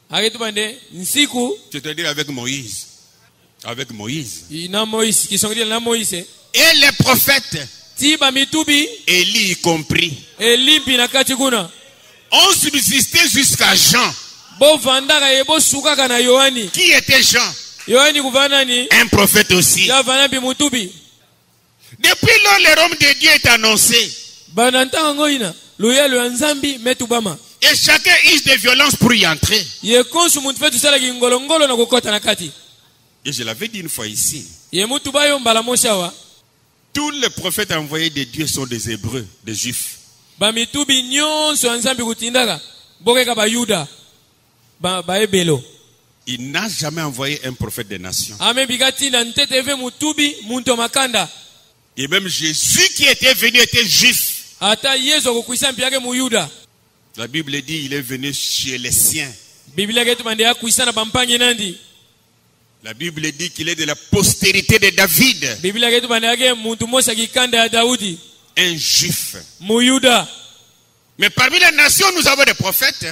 Aketu bande nsiku c'est-à-dire avec Moïse. Avec Moïse. na Moise kisongeli na Moise. Et les prophètes, Tiba mitubi Élie y compris, elimpi na kati kuna. ont subsisté jusqu'à Jean. Bo vandaka yebo sukaka na Yohani. Qui était Jean? Yohani kuvana ni Un prophète aussi. ya vana bi mutubi. Depuis lors, le royaume de Dieu est annoncé. Banantanga ngoina luyelo ya Nzambi metubama. Et chacun use de violence pour y entrer. Ye konsu muntu fetu sala kingolongolo na kukota na kati. Et je l'avais dit une fois ici. Ye mutuba yo mbala moshawa. Tous les prophètes envoyés de Dieu sont des Hébreux, des Juifs. Ba mitubi nyonso ya Nzambi kutindaka. Bokeka ba Yuda. Ba ebelo. Il n'a jamais envoyé un prophète des nations. Ame bigati na ntete ve mutubi muntu makanda. Et même Jésus qui était venu était juif. ata Yesu akukwisa mpiake mu Yuda. La Bible dit il est venu chez les siens. Biblia yetu mande akukwisa na bampangi nandi. La Bible dit qu'il est de la postérité de David. Biblia yetu mande yake muntu mosa kikanda ya Daudi. Un juif. Mu Yuda. Mais parmi les nations, nous avons des prophètes,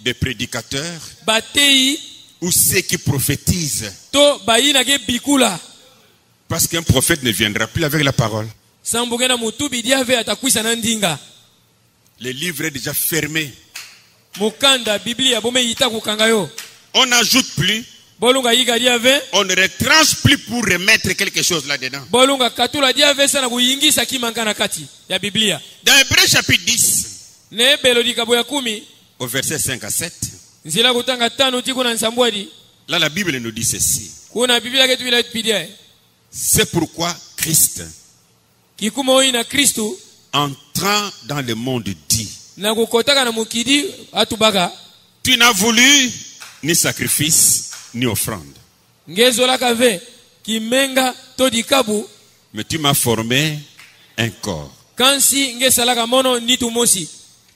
des prédicateurs, ou ceux qui prophétisent. Parce qu'un prophète ne viendra plus avec la parole. Le livre est déjà fermé. On n'ajoute plus. On ne retranche plus pour remettre quelque chose là-dedans. Dans Hébreux chapitre 10, au verset 5 à 7, là la Bible nous dit ceci. C'est pourquoi Christ, entrant dans le monde dit, tu n'as voulu ni sacrifice ni offrande, mais tu m'as formé un corps.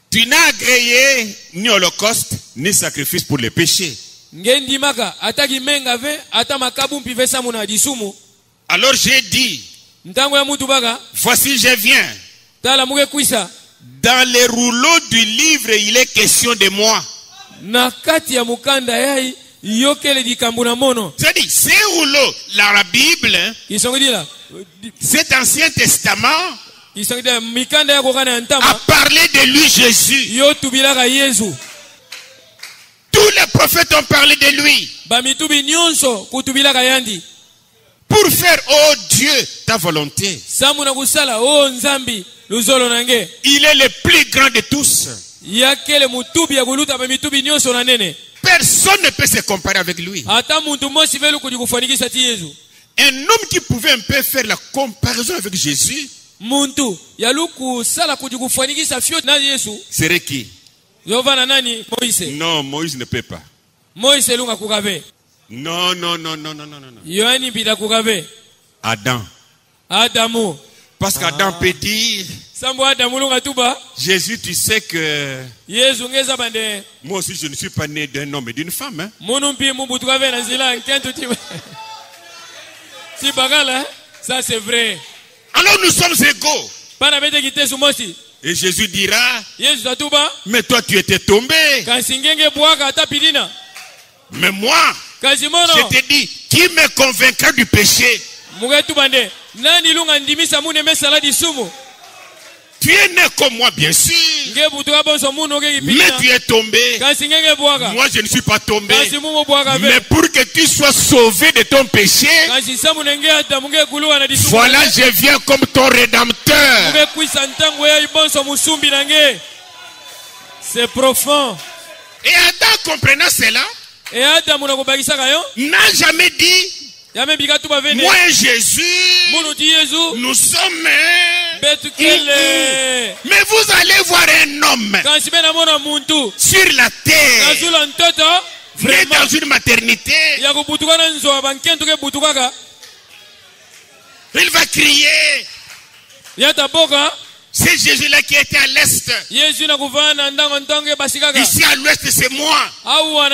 Tu n'as agréé ni holocauste ni sacrifice pour les péchés. Alors j'ai dit, voici je viens. Dans les rouleaux du livre il est question de moi. C'est-à-dire, ces rouleaux, la Bible, cet Ancien Testament a parlé de lui Jésus. Tous les prophètes ont parlé de lui. Pour faire, oh Dieu, ta volonté. Il est le plus grand de tous. Personne ne peut se comparer avec lui. Un homme qui pouvait un peu faire la comparaison avec Jésus serait qui? Non, Moïse ne peut pas. Non. Adam. Parce qu'Adam peut dire, Jésus, tu sais que moi aussi je ne suis pas né d'un homme et d'une femme. Hein? Ça c'est vrai. Alors nous sommes égaux. Et Jésus dira, mais toi tu étais tombé. Mais moi, je te dis, qui me convaincra du péché? Tu es né comme moi, bien sûr. Mais tu es tombé. Moi, je ne suis pas tombé. Mais pour que tu sois sauvé de ton péché, voilà, je viens comme ton rédempteur. C'est profond. Et Adam, comprenant cela, n'a jamais dit, moi et Jésus, nous sommes... Mais vous allez voir un homme sur la terre, né dans une maternité. Il va crier. C'est Jésus-là qui était à l'est. Ici à l'ouest, c'est moi.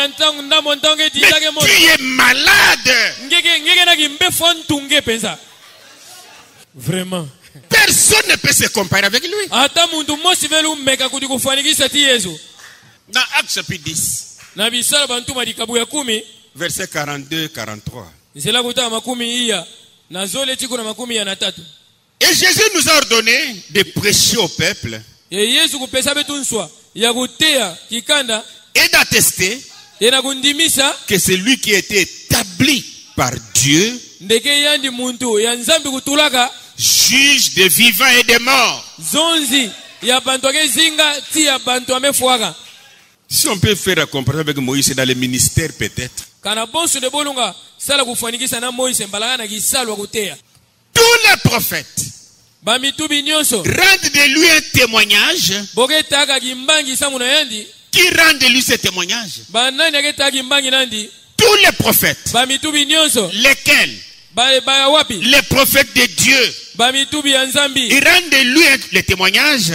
Mais tu es malade. Vraiment. Personne ne peut se comparer avec lui. Dans Actes chapitre 10, verset 42-43. Et Jésus nous a ordonné de prêcher au peuple et d'attester que c'est lui qui a été établi par Dieu, juge des vivants et des morts. Si on peut faire la comparaison avec Moïse, c'est dans le ministère peut-être. Tous les prophètes rendent de lui un témoignage. Qui rend de lui ce témoignage? Tous les prophètes. Lesquels? Les prophètes de Dieu. Il rend de lui le témoignage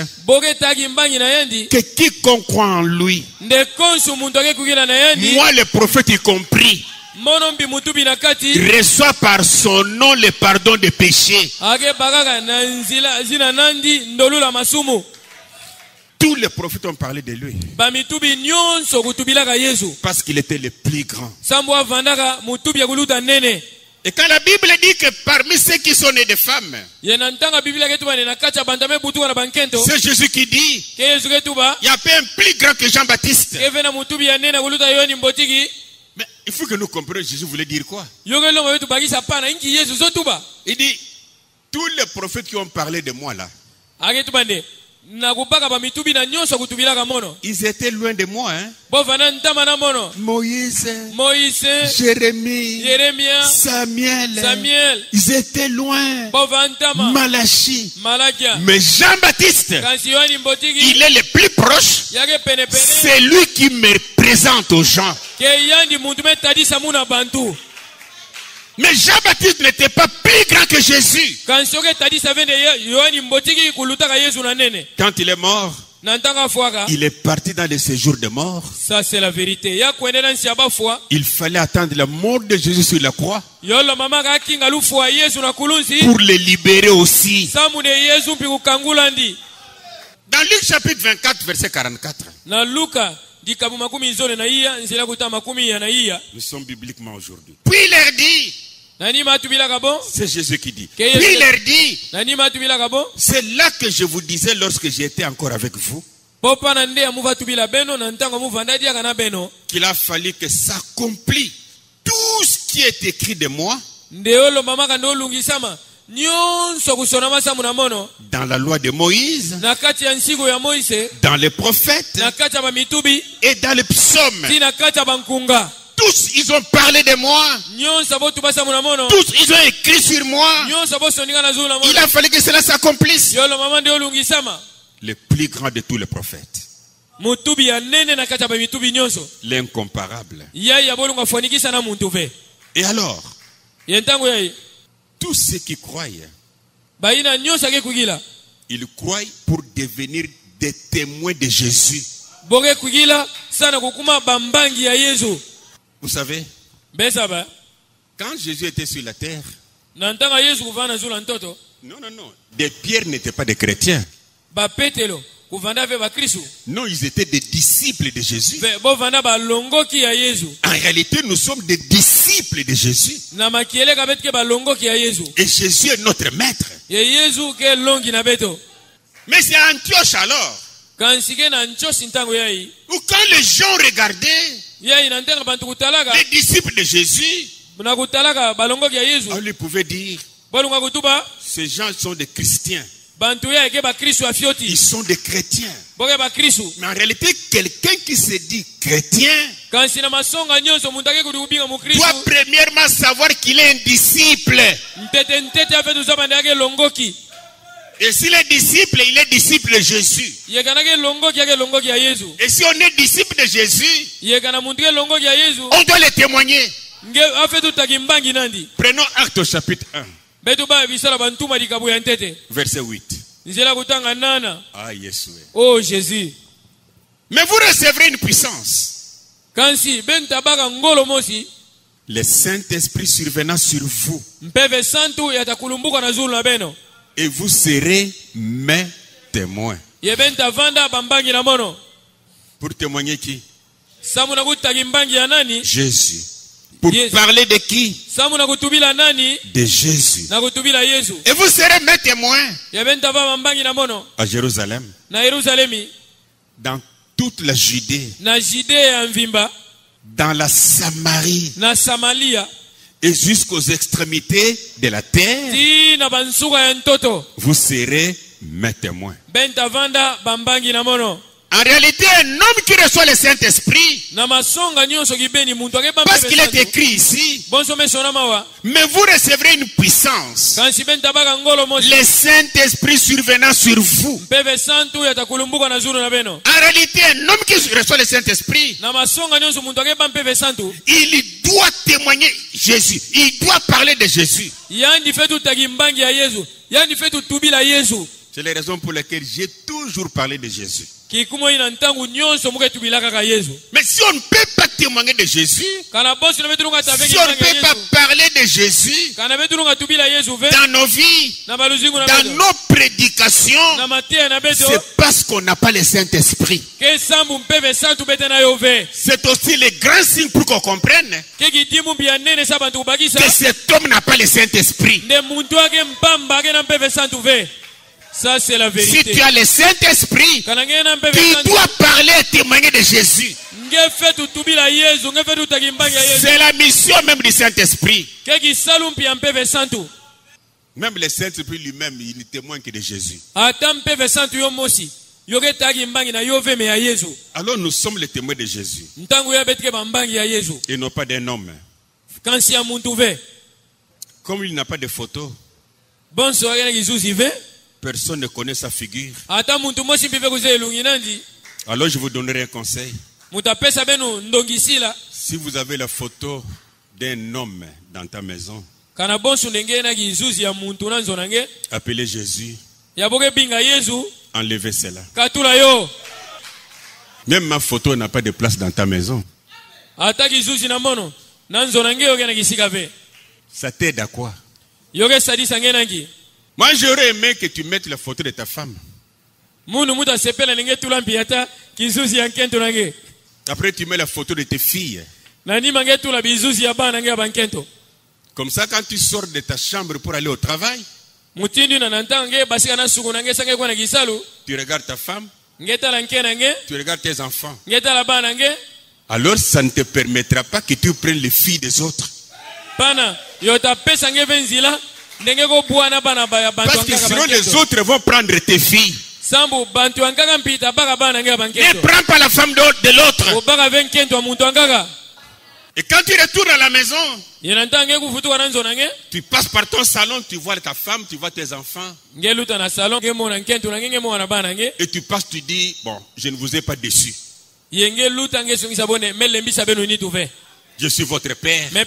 que quiconque croit en lui, moi le prophète y compris, reçoit par son nom le pardon des péchés. Tous les prophètes ont parlé de lui parce qu'il était le plus grand. Et quand la Bible dit que parmi ceux qui sont nés de femmes, c'est Jésus qui dit, il n'y a pas un plus grand que Jean-Baptiste. Mais il faut que nous comprenions Jésus voulait dire quoi. Il dit, tous les prophètes qui ont parlé de moi là, ils étaient loin de moi, hein? Moïse, Jérémie, Samuel, ils étaient loin. Malachie. Mais Jean-Baptiste, il est le plus proche. C'est lui qui me présente aux gens. Mais Jean-Baptiste n'était pas plus grand que Jésus. Quand il est mort, il est parti dans le séjour de mort. Ça, c'est la vérité. Il fallait attendre la mort de Jésus sur la croix pour le libérer aussi. Dans Luc chapitre 24, verset 44. Nous sommes bibliquement aujourd'hui. Puis il leur dit, c'est Jésus qui dit, puis il leur dit, c'est là que je vous disais lorsque j'étais encore avec vous, qu'il a fallu que s'accomplisse tout ce qui est écrit de moi dans la loi de Moïse, dans les prophètes et dans les psaumes. Tous ils ont parlé de moi. Tous ils ont écrit sur moi. Il a fallu que cela s'accomplisse. Le plus grand de tous les prophètes, l'incomparable. Et alors, tous ceux qui croient, ils croient pour devenir des témoins de Jésus. Vous savez, quand Jésus était sur la terre, non, des pierres n'étaient pas des chrétiens. Non, ils étaient des disciples de Jésus. En réalité, nous sommes des disciples de Jésus. Et Jésus est notre maître. Mais c'est à Antioche alors, où quand les gens regardaient les disciples de Jésus, on lui pouvait dire, ces gens sont des chrétiens. Ils sont des chrétiens. Mais en réalité, quelqu'un qui se dit chrétien doit premièrement savoir qu'il est un disciple. Et s'il est disciple, il est disciple de Jésus. Et si on est disciple de Jésus, on doit le témoigner. Prenons Actes au chapitre 1. Verset 8. Ah, Jésus. Oh Jésus. Mais vous recevrez une puissance. Le Saint-Esprit survenant sur vous. Et vous serez mes témoins. Pour témoigner qui? Jésus. Pour parler de qui? De Jésus. Et vous serez mes témoins à Jérusalem, dans toute la Judée, dans la Samarie et jusqu'aux extrémités de la terre. Vous serez mes témoins. En réalité, un homme qui reçoit le Saint-Esprit, parce qu'il est écrit ici, mais vous recevrez une puissance, le Saint-Esprit survenant sur vous. En réalité, un homme qui reçoit le Saint-Esprit, il doit témoigner Jésus, il doit parler de Jésus. C'est les raisons pour lesquelles j'ai toujours parlé de Jésus. Mais si on ne peut pas témoigner de Jésus, si on ne peut pas parler de Jésus dans nos vies, dans nos prédications, c'est parce qu'on n'a pas le Saint-Esprit. C'est aussi le grand signe pour qu'on comprenne que cet homme n'a pas le Saint-Esprit. Ça, c'est la vérité. Si tu as le Saint-Esprit, tu dois parler et témoigner de Jésus. C'est la mission même du Saint-Esprit. Même le Saint-Esprit lui-même, il ne témoigne que de Jésus. Alors nous sommes les témoins de Jésus. Et non pas d'un homme. Comme il n'a pas de photo, personne ne connaît sa figure. Alors je vous donnerai un conseil. Si vous avez la photo d'un homme dans ta maison, appelez Jésus. Enlevez cela. Même ma photo n'a pas de place dans ta maison. Ça t'aide à quoi? Moi, j'aurais aimé que tu mettes la photo de ta femme. Après, tu mets la photo de tes filles. Comme ça, quand tu sors de ta chambre pour aller au travail, tu regardes ta femme, tu regardes tes enfants. Alors, ça ne te permettra pas que tu prennes les filles des autres. Parce que sinon les autres vont prendre tes filles. Ne prends pas la femme de l'autre. Et quand tu retournes à la maison, tu passes par ton salon, tu vois ta femme, tu vois tes enfants. Et tu passes, tu dis, bon, je ne vous ai pas déçu. Je suis votre père. Je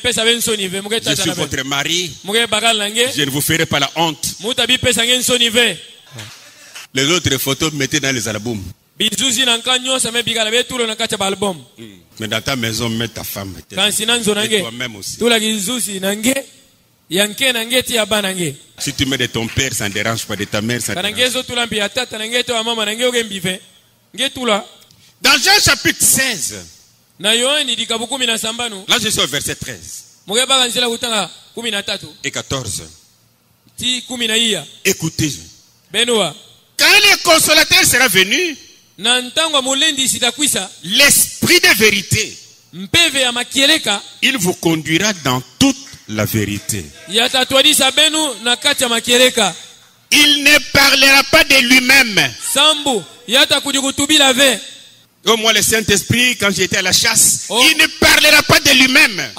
suis votre mari. Je ne vous ferai pas la honte. Les autres photos, mettez dans les albums. Mais dans ta maison, mets ta femme. Et toi-même aussi. Si tu mets de ton père, ça ne dérange pas. De ta mère, ça ne dérange pas. Dans Jean chapitre 16. Là, je suis au verset 13 et 14. Écoutez. Quand le consolateur sera venu, l'esprit de vérité, il vous conduira dans toute la vérité. Il ne parlera pas de lui-même. Au moins le Saint-Esprit, quand j'étais à la chasse, il ne parlera pas de lui-même.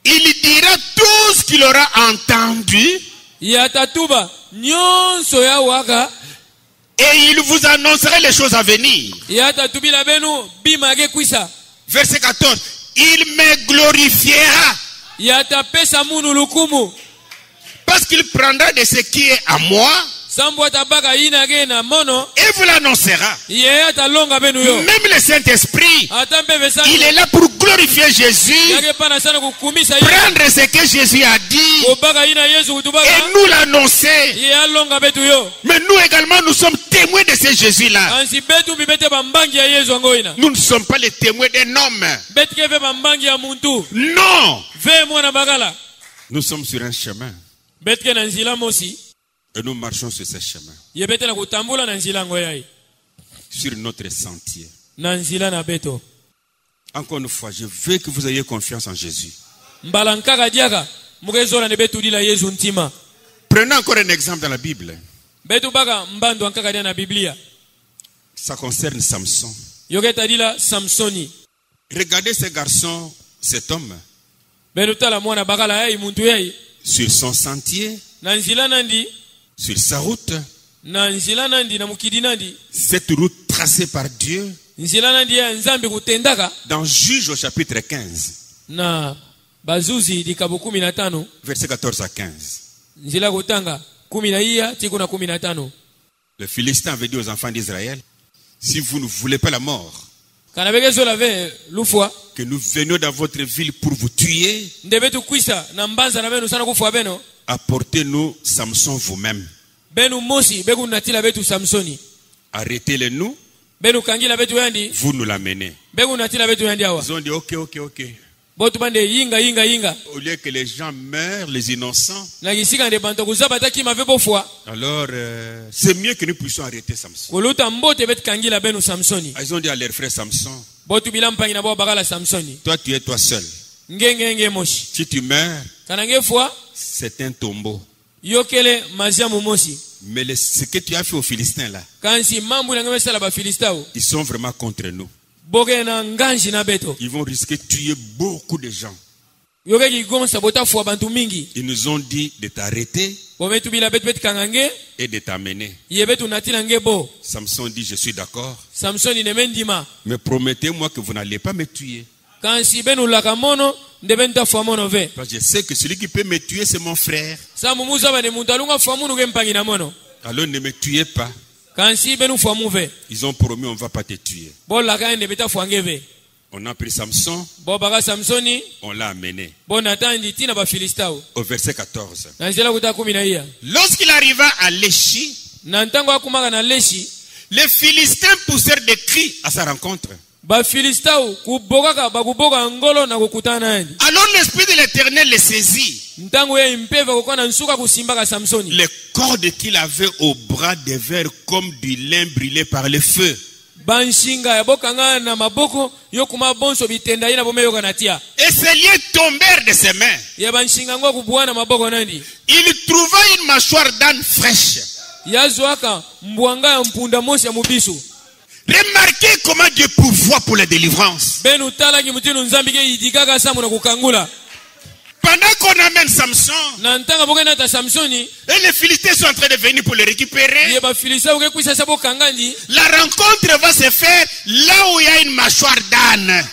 Il dira tout ce qu'il aura entendu. Et il vous annoncera les choses à venir. Verset 14. Il me glorifiera. Parce qu'il prendra de ce qui est à moi. Et vous l'annoncera. Même le Saint-Esprit, il est là pour glorifier Jésus, prendre ce que Jésus a dit et nous l'annoncer. Mais nous également, nous sommes témoins de ce Jésus-là. Nous ne sommes pas les témoins d'un homme. Non. Nous sommes sur un chemin. Et nous marchons sur ce chemin. Sur notre sentier. Encore une fois, je veux que vous ayez confiance en Jésus. Prenons encore un exemple dans la Bible. Ça concerne Samson. Regardez ce garçon, cet homme. Sur son sentier. Sur sa route, cette route tracée par Dieu, dans Juge au chapitre 15, bazuzi likabo 15 verset 14 à 15. nzila kutanga 10 tiko na 15. Le Philistin avait dit aux enfants d'Israël, si vous ne voulez pas la mort, que nous venions dans votre ville pour vous tuer, apportez-nous Samson vous-même. Arrêtez-le nous, vous nous l'amenez. Ils ont dit ok. Au lieu que les gens meurent, les innocents, alors c'est mieux que nous puissions arrêter Samson. Ils ont dit à leur frère Samson, toi tu es toi seul. Si tu meurs, c'est un tombeau. Mais ce que tu as fait aux Philistins là, ils sont vraiment contre nous. Ils vont risquer de tuer beaucoup de gens. Ils nous ont dit de t'arrêter et de t'amener. Samson dit, je suis d'accord. Mais promettez-moi que vous n'allez pas me tuer. Parce que je sais que celui qui peut me tuer, c'est mon frère. Alors ne me tuez pas. Ils ont promis, on ne va pas te tuer. On a pris Samson, on l'a amené. Au verset 14. Lorsqu'il arriva à Léchi, les Philistins poussèrent des cris à sa rencontre. Alors l'esprit de l'Éternel les saisit. Les cordes qu'il avait au bras devinrent comme du lin brûlé par le feu. Et ses liens tombèrent de ses mains. Il trouva une mâchoire d'âne fraîche. Remarquez comment Dieu pourvoit pour la délivrance. Pendant qu'on amène Samson, et les Philistins sont en train de venir pour le récupérer, la rencontre va se faire là où il y a une mâchoire d'âne.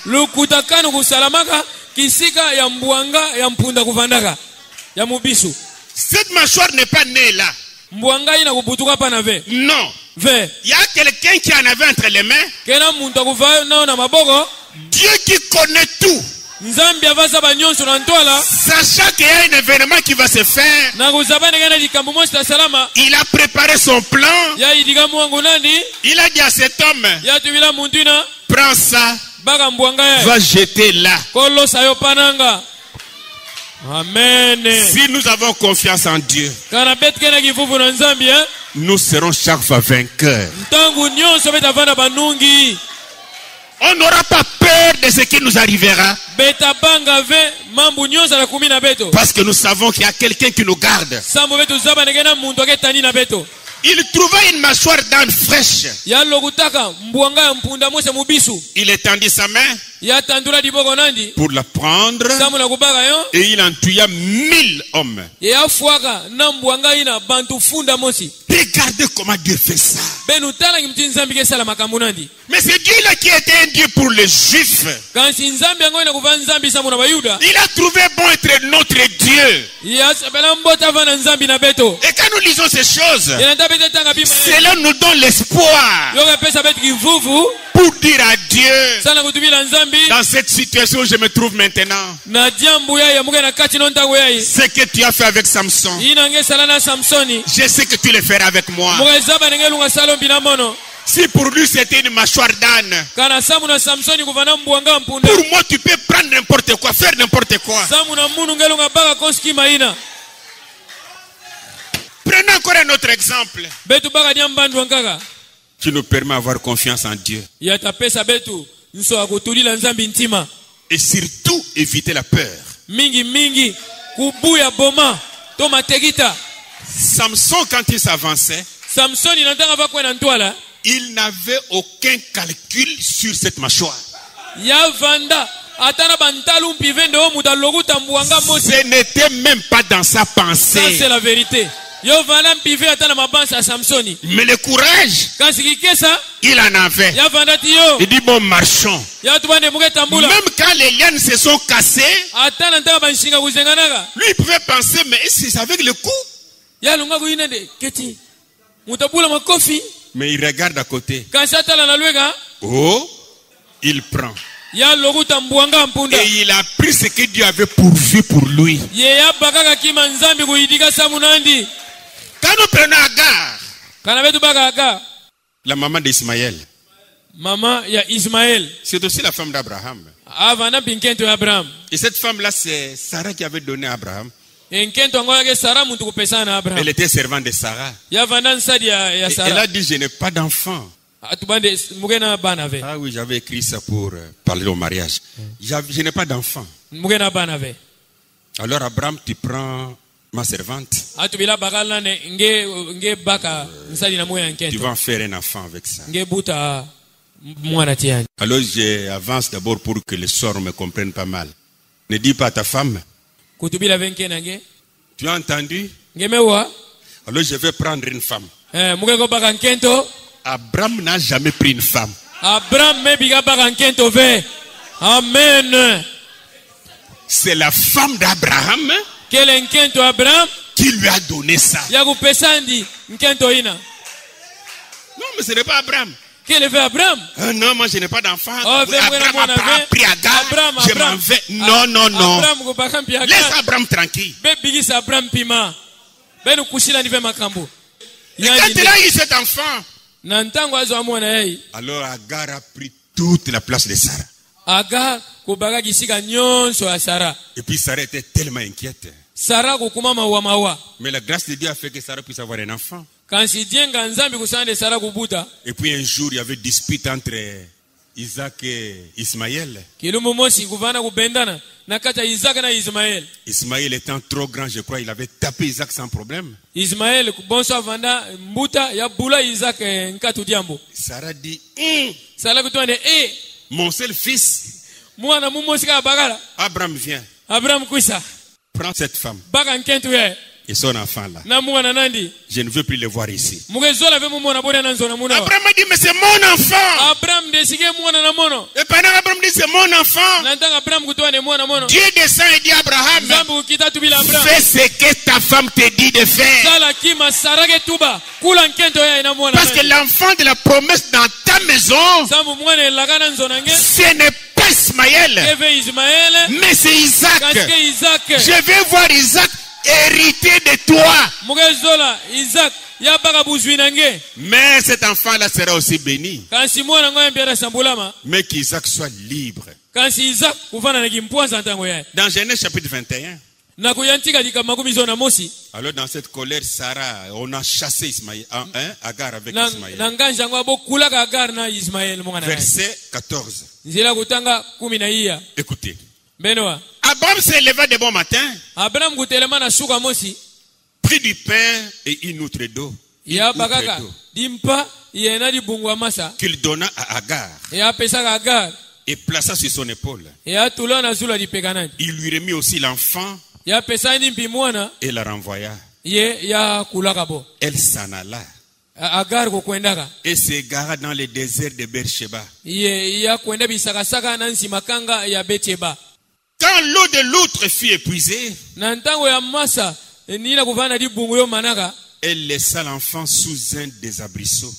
Cette mâchoire n'est pas née là. Non. Il y a quelqu'un qui en avait entre les mains. Dieu qui connaît tout. Sachant qu'il y a un événement qui va se faire, il a préparé son plan. Il a dit à cet homme, prends ça, va jeter là. Amen. Si nous avons confiance en Dieu, nous serons chaque fois vainqueurs. On n'aura pas peur de ce qui nous arrivera. Parce que nous savons qu'il y a quelqu'un qui nous garde. Il trouva une mâchoire d'âne fraîche. Il étendit sa main pour la prendre et il en tua 1000 hommes. Regardez comment Dieu fait ça. Mais c'est Dieu-là qui était un Dieu pour les Juifs. Il a trouvé bon être notre Dieu. Et quand nous lisons ces choses, cela nous donne l'espoir pour dire à Dieu, dans cette situation où je me trouve maintenant, ce que tu as fait avec Samson, je sais que tu le feras avec moi. Si pour lui c'était une mâchoire d'âne, pour moi tu peux prendre n'importe quoi, faire n'importe quoi. Prenons encore un autre exemple qui nous permet d'avoir confiance en Dieu. Et surtout éviter la peur. Samson, quand il s'avançait, il n'avait aucun calcul sur cette mâchoire. Ce n'était même pas dans sa pensée. Ça, c'est la vérité. Mais le courage, il en avait. Il dit bon, marchons. Même quand les lianes se sont cassées, lui il pouvait penser, mais c'est avec le coup. Mais il regarde à côté. Oh, il prend. Et il a pris ce que Dieu avait pourvu pour lui. Quand nous prenons Agar, la maman d'Ismaël, c'est aussi la femme d'Abraham. Et cette femme-là, c'est Sarah qui avait donné à Abraham. Elle était servante de Sarah. Et elle a dit, je n'ai pas d'enfant. Ah oui, j'avais écrit ça pour parler au mariage. Je n'ai pas d'enfant. Alors Abraham, tu prends ma servante. Tu vas en faire un enfant avec ça. Alors j'avance d'abord pour que les sœurs me comprennent pas mal. Ne dis pas à ta femme. Tu as entendu? Alors je vais prendre une femme. Abraham n'a jamais pris une femme. Amen. C'est la femme d'Abraham qui lui a donné ça. Non, mais ce n'est pas Abraham. Non, moi je n'ai pas d'enfant. Abraham a pris Agar. Je m'en vais. Non. Laisse Abraham tranquille. Et quand il a eu cet enfant, alors Agar a pris toute la place de Sarah. Et puis Sarah était tellement inquiète. Mais la grâce de Dieu a fait que Sarah puisse avoir un enfant. Et puis un jour, il y avait une dispute entre Isaac et Ismaël. Ismaël étant trop grand, je crois, il avait tapé Isaac sans problème. Sarah dit, mon seul fils. Abraham vient. Prends cette femme. Et son enfant là. Je ne veux plus le voir ici. Abraham a dit, mais c'est mon enfant. Et pendant Abraham dit, c'est mon enfant, Dieu descend et dit à Abraham, fais ce que ta femme te dit de faire. Parce que l'enfant de la promesse dans ta maison, ce n'est pas Ismaël, mais c'est Isaac. Je vais voir Isaac hérité de toi. Mais cet enfant-là sera aussi béni. Mais qu'Isaac soit libre. Dans Genèse chapitre 21. Alors dans cette colère, Sarah, on a chassé Ismaël, Agar avec Ismaël. Verset 14. Écoutez. Abraham s'est levé de bon matin, prit du pain et une outre d'eau qu'il donna à Agar et plaça sur son épaule. Il lui remit aussi l'enfant et la renvoya. Elle s'en alla et s'égara dans le désert de Beersheba. Quand l'eau de l'outre fut épuisée, elle laissa l'enfant sous un des arbrisseaux.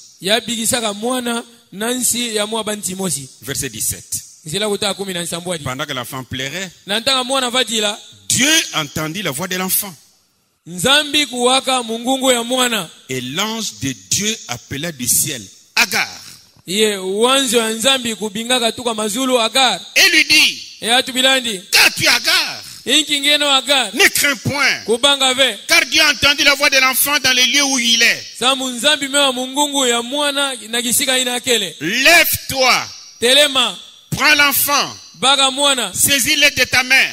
Verset 17. Pendant que l'enfant pleurait, Dieu entendit la voix de l'enfant. Et l'ange de Dieu appela du ciel Agar. Et lui dit, car tu es Agar, ne crains point, car Dieu a entendu la voix de l'enfant dans les lieux où il est. Lève-toi, prends l'enfant, saisis-le de ta main,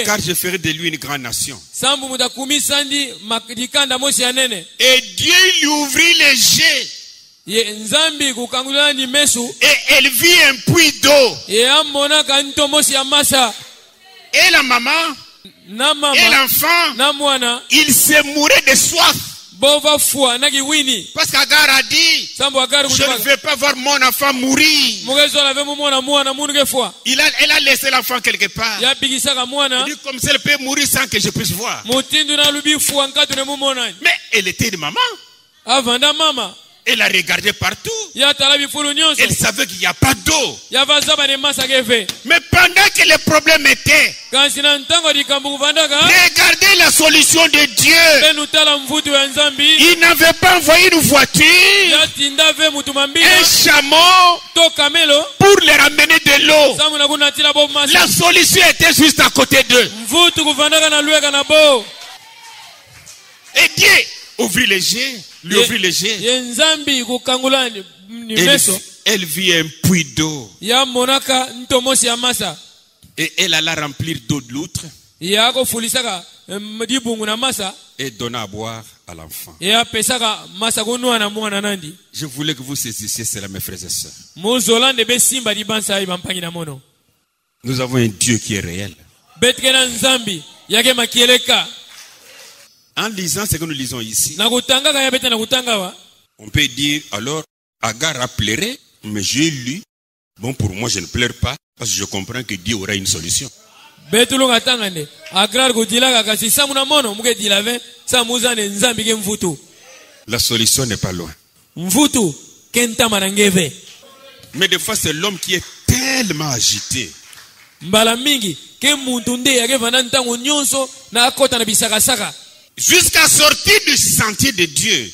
car je ferai de lui une grande nation. Et Dieu lui ouvrit les jets. Et elle vit un puits d'eau. Et la maman Et l'enfant, il se mourait de soif. Parce qu'Agar a dit, je ne veux pas voir mon enfant mourir. Elle a laissé l'enfant quelque part. Elle dit, comme ça, elle peut mourir sans que je puisse voir. Mais elle était une maman. Elle a regardé partout. Elle savait qu'il n'y a pas d'eau. Mais pendant que le problème était, regardez la solution de Dieu. Il n'avait pas envoyé une voiture, un chameau pour les ramener de l'eau. La solution était juste à côté d'eux. Et Dieu ouvrit les yeux. Lui ouvrit les yeux. Elle vit un puits d'eau. Et elle alla remplir d'eau de l'outre. Et donna à boire à l'enfant. Je voulais que vous saisissiez cela, mes frères et sœurs. Nous avons un Dieu qui est réel. En lisant ce que nous lisons ici, on peut dire, alors, Agar a pleuré, mais j'ai lu. Bon, pour moi, je ne pleure pas, parce que je comprends que Dieu aura une solution. La solution n'est pas loin. Mais des fois, c'est l'homme qui est tellement agité. Jusqu'à sortir du sentier de Dieu.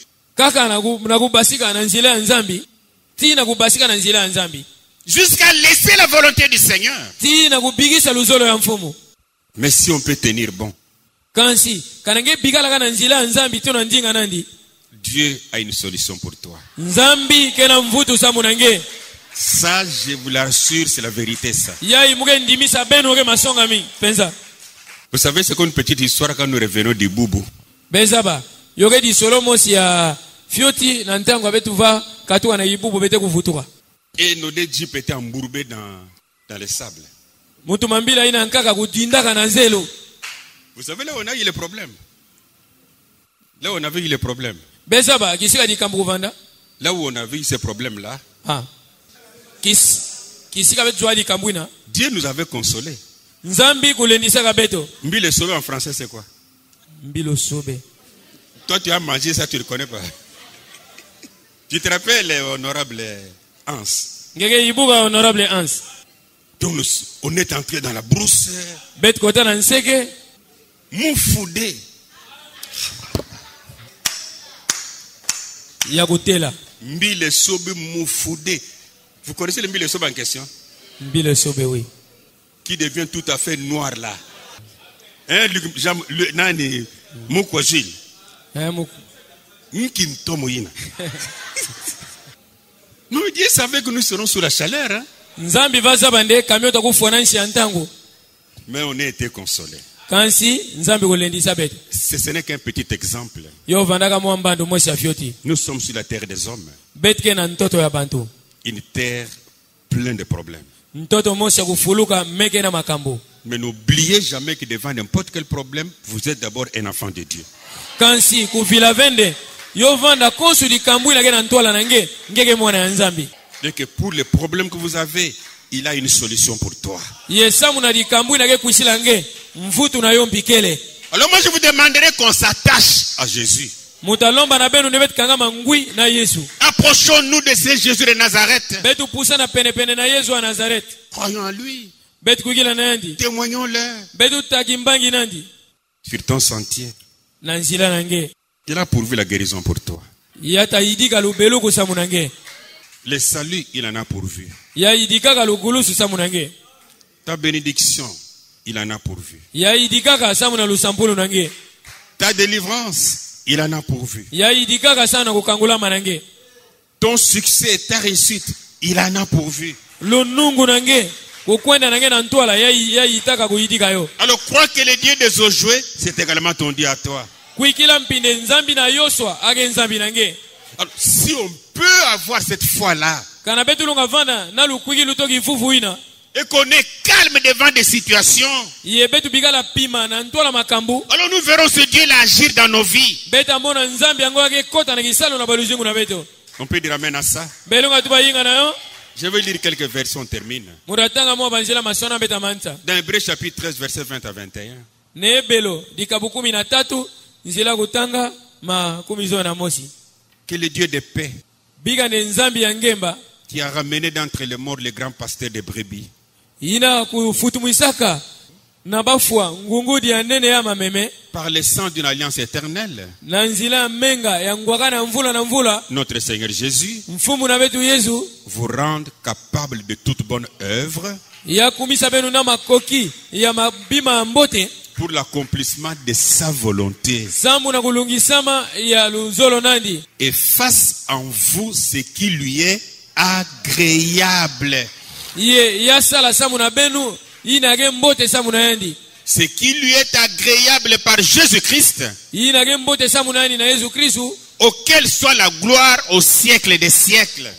Jusqu'à laisser la volonté du Seigneur. Mais si on peut tenir bon, Dieu a une solution pour toi. Ça, je vous l'assure, c'est la vérité, ça. Vous savez, c'est une petite histoire quand nous revenons du Boubou. Et nos deux jeeps étaient embourbés dans les sables. Vous savez, là où on a eu le problème. Là où on avait eu le problème. Là où on avait eu ce problème-là. Dieu nous avait consolés. Mbilo sobe en français, c'est quoi? Mbilo sobe. Toi, tu as mangé ça, tu ne le connais pas. Tu te rappelles, honorable Hans? Honorable Hans. Donc, on est entré dans la brousse. Moufoudé. Mbilo sobe moufoudé. Vous connaissez le mbilo sobe en question? Mbilo sobe, oui. Qui devient tout à fait noir là. Hein, Nani Mukwajil. Non, Dieu savait que nous serons sous la chaleur. Hein? Mais on a été consolés. Ce n'est qu'un petit exemple. Nous sommes sur la terre des hommes. Une terre pleine de problèmes. Mais n'oubliez jamais que devant n'importe quel problème, vous êtes d'abord un enfant de Dieu. Et que pour les problèmes que vous avez, il a une solution pour toi. Alors moi je vous demanderai qu'on s'attache à Jésus. Approchons-nous de ce Jésus de Nazareth. Croyons en lui. Témoignons-le. Sur ton sentier. Il a pourvu la guérison pour toi. Le salut, il en a pourvu. Ta bénédiction, il en a pourvu. Ta délivrance, il en a pourvu. Ton succès, ta réussite, il en a pourvu. Alors crois que le Dieu des Josué, c'est également ton Dieu à toi. Alors, si on peut avoir cette foi-là, et qu'on est calme devant des situations, alors nous verrons ce Dieu-là agir dans nos vies. On peut dire amen à ça. Je vais lire quelques versets, on termine. Dans Hébreux chapitre 13, versets 20 à 21. Que le Dieu de paix, qui a ramené d'entre les morts les grands pasteurs de brebis, par le sang d'une alliance éternelle, notre Seigneur Jésus vous rende capable de toute bonne œuvre pour l'accomplissement de sa volonté, et fasse en vous ce qui lui est agréable. Ce qui lui est agréable par Jésus-Christ, auquel soit la gloire au siècle des siècles.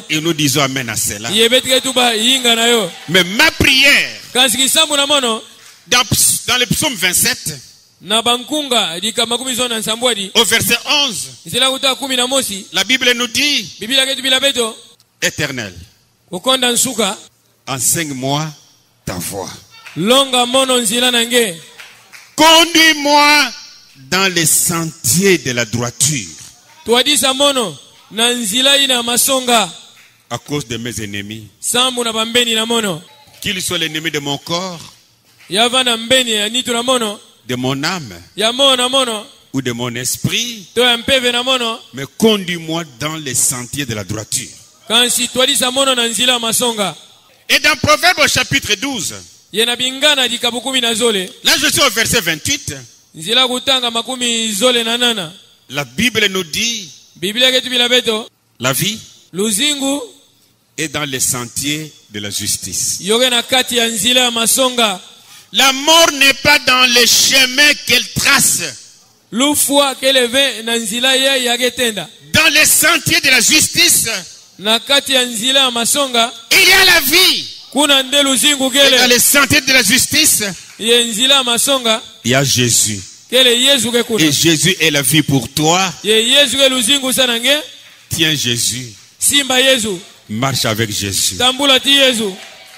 Et nous disons amen à cela. Mais ma prière, dans le psaume 27, au verset 11, la Bible nous dit: Éternel, enseigne-moi ta voie. Conduis-moi dans les sentiers de la droiture à cause de mes ennemis, qu'ils soient l'ennemi de mon corps, de mon âme ou de mon esprit, mais conduis-moi dans les sentiers de la droiture. Et dans Proverbe au chapitre 12, là je suis au verset 28, la Bible nous dit: la vie est dans les sentiers de la justice. La mort n'est pas dans les chemins qu'elle trace. Dans les sentiers de la justice, il y a la vie. Et dans les sentiers de la justice, il y a Jésus. Et Jésus est la vie pour toi. Tiens Jésus. Marche avec Jésus.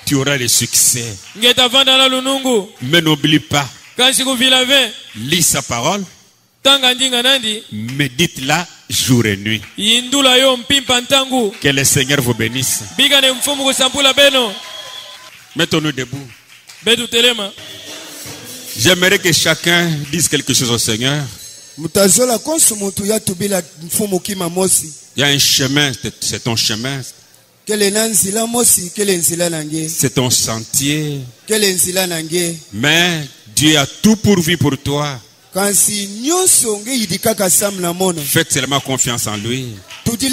Tu auras le succès. Mais n'oublie pas, lis sa parole, médite-la jour et nuit. Que le Seigneur vous bénisse. Mettons-nous debout. J'aimerais que chacun dise quelque chose au Seigneur. Il y a un chemin, c'est ton chemin. C'est ton sentier. Mais Dieu a tout pourvu pour toi. Faites seulement confiance en lui. Dis-lui: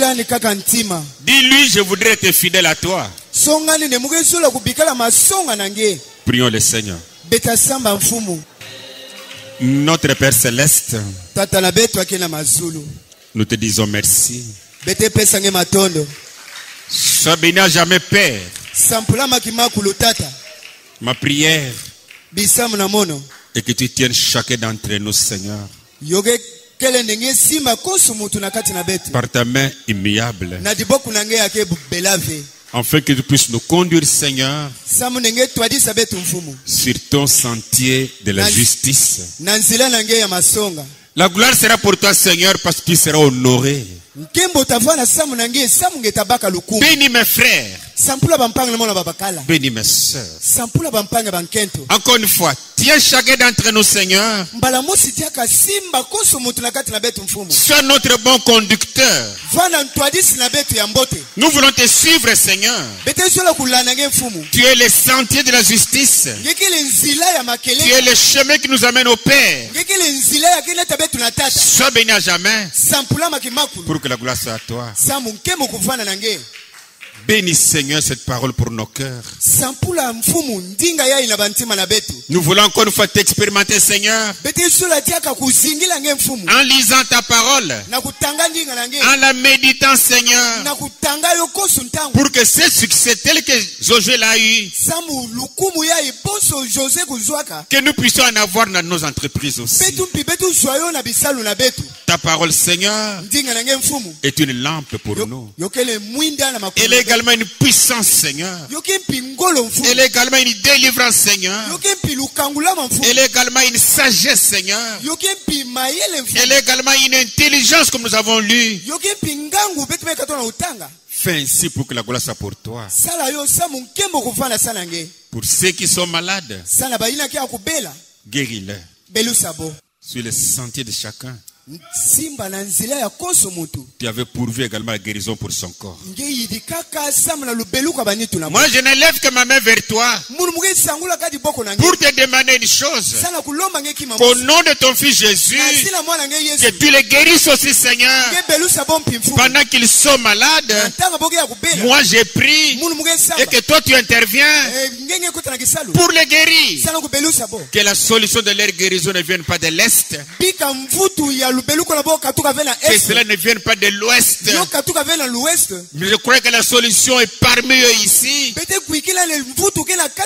je voudrais être fidèle à toi. Prions le Seigneur. Notre Père Céleste, nous te disons merci. Sois béni à jamais, Père. Ma prière est que tu tiennes chacun d'entre nous, Seigneur, par ta main immuable, afin que tu puisses nous conduire, Seigneur, sur ton sentier de la justice. La gloire sera pour toi, Seigneur, parce que tu seras honoré. Bénis mes frères. Bénis mes sœurs. Encore une fois, tiens chacun d'entre nous, Seigneur. Sois notre bon conducteur. Nous voulons te suivre, Seigneur. Tu es le sentier de la justice. Tu es le chemin qui nous amène au Père. Sois béni à jamais. Pour que la gloire soit à toi. Bénis Seigneur cette parole pour nos cœurs. Nous voulons encore une fois t'expérimenter Seigneur. En lisant ta parole. En la méditant Seigneur. Pour que ce succès tel que Josué l'a eu. Que nous puissions en avoir dans nos entreprises aussi. Ta parole Seigneur est une lampe pour nous. Elle est également une puissance Seigneur. Elle est également une délivrance Seigneur. Elle est également une sagesse Seigneur. Elle est également une intelligence comme nous avons lu. Fais ainsi pour que la gloire soit pour toi. Pour ceux qui sont malades, guéris-les. Sur le sentier de chacun. Tu avais pourvu également la guérison pour son corps. Moi je n'élève que ma main vers toi pour te demander une chose. Qu'au nom de ton fils Jésus, que tu les guérisses aussi Seigneur. Pendant qu'ils sont malades, moi j'ai pris et que toi tu interviens pour les guérir. Que la solution de leur guérison ne vienne pas de l'Est. Que cela ne vienne pas de l'Ouest. Mais je crois que la solution est parmi eux ici.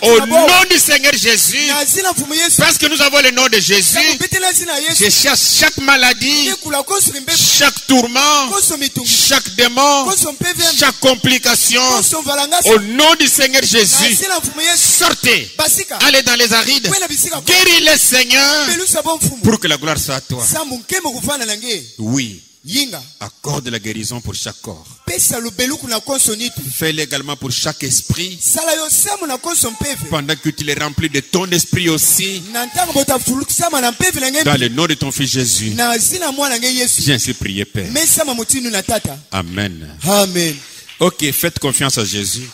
Au nom du Seigneur Jésus. Parce que nous avons le nom de Jésus. Je cherche chaque maladie, chaque tourment, chaque démon, chaque complication. Au nom du Seigneur Jésus. Sortez. Allez dans les arides. Guéris les Seigneur. Pour que la gloire soit à toi. Oui. Accorde la guérison pour chaque corps. Fais-le également pour chaque esprit. Pendant que tu les remplis de ton esprit aussi. Dans le nom de ton fils Jésus. J'ai ainsi prié, Père. Amen. Amen. Ok, faites confiance à Jésus.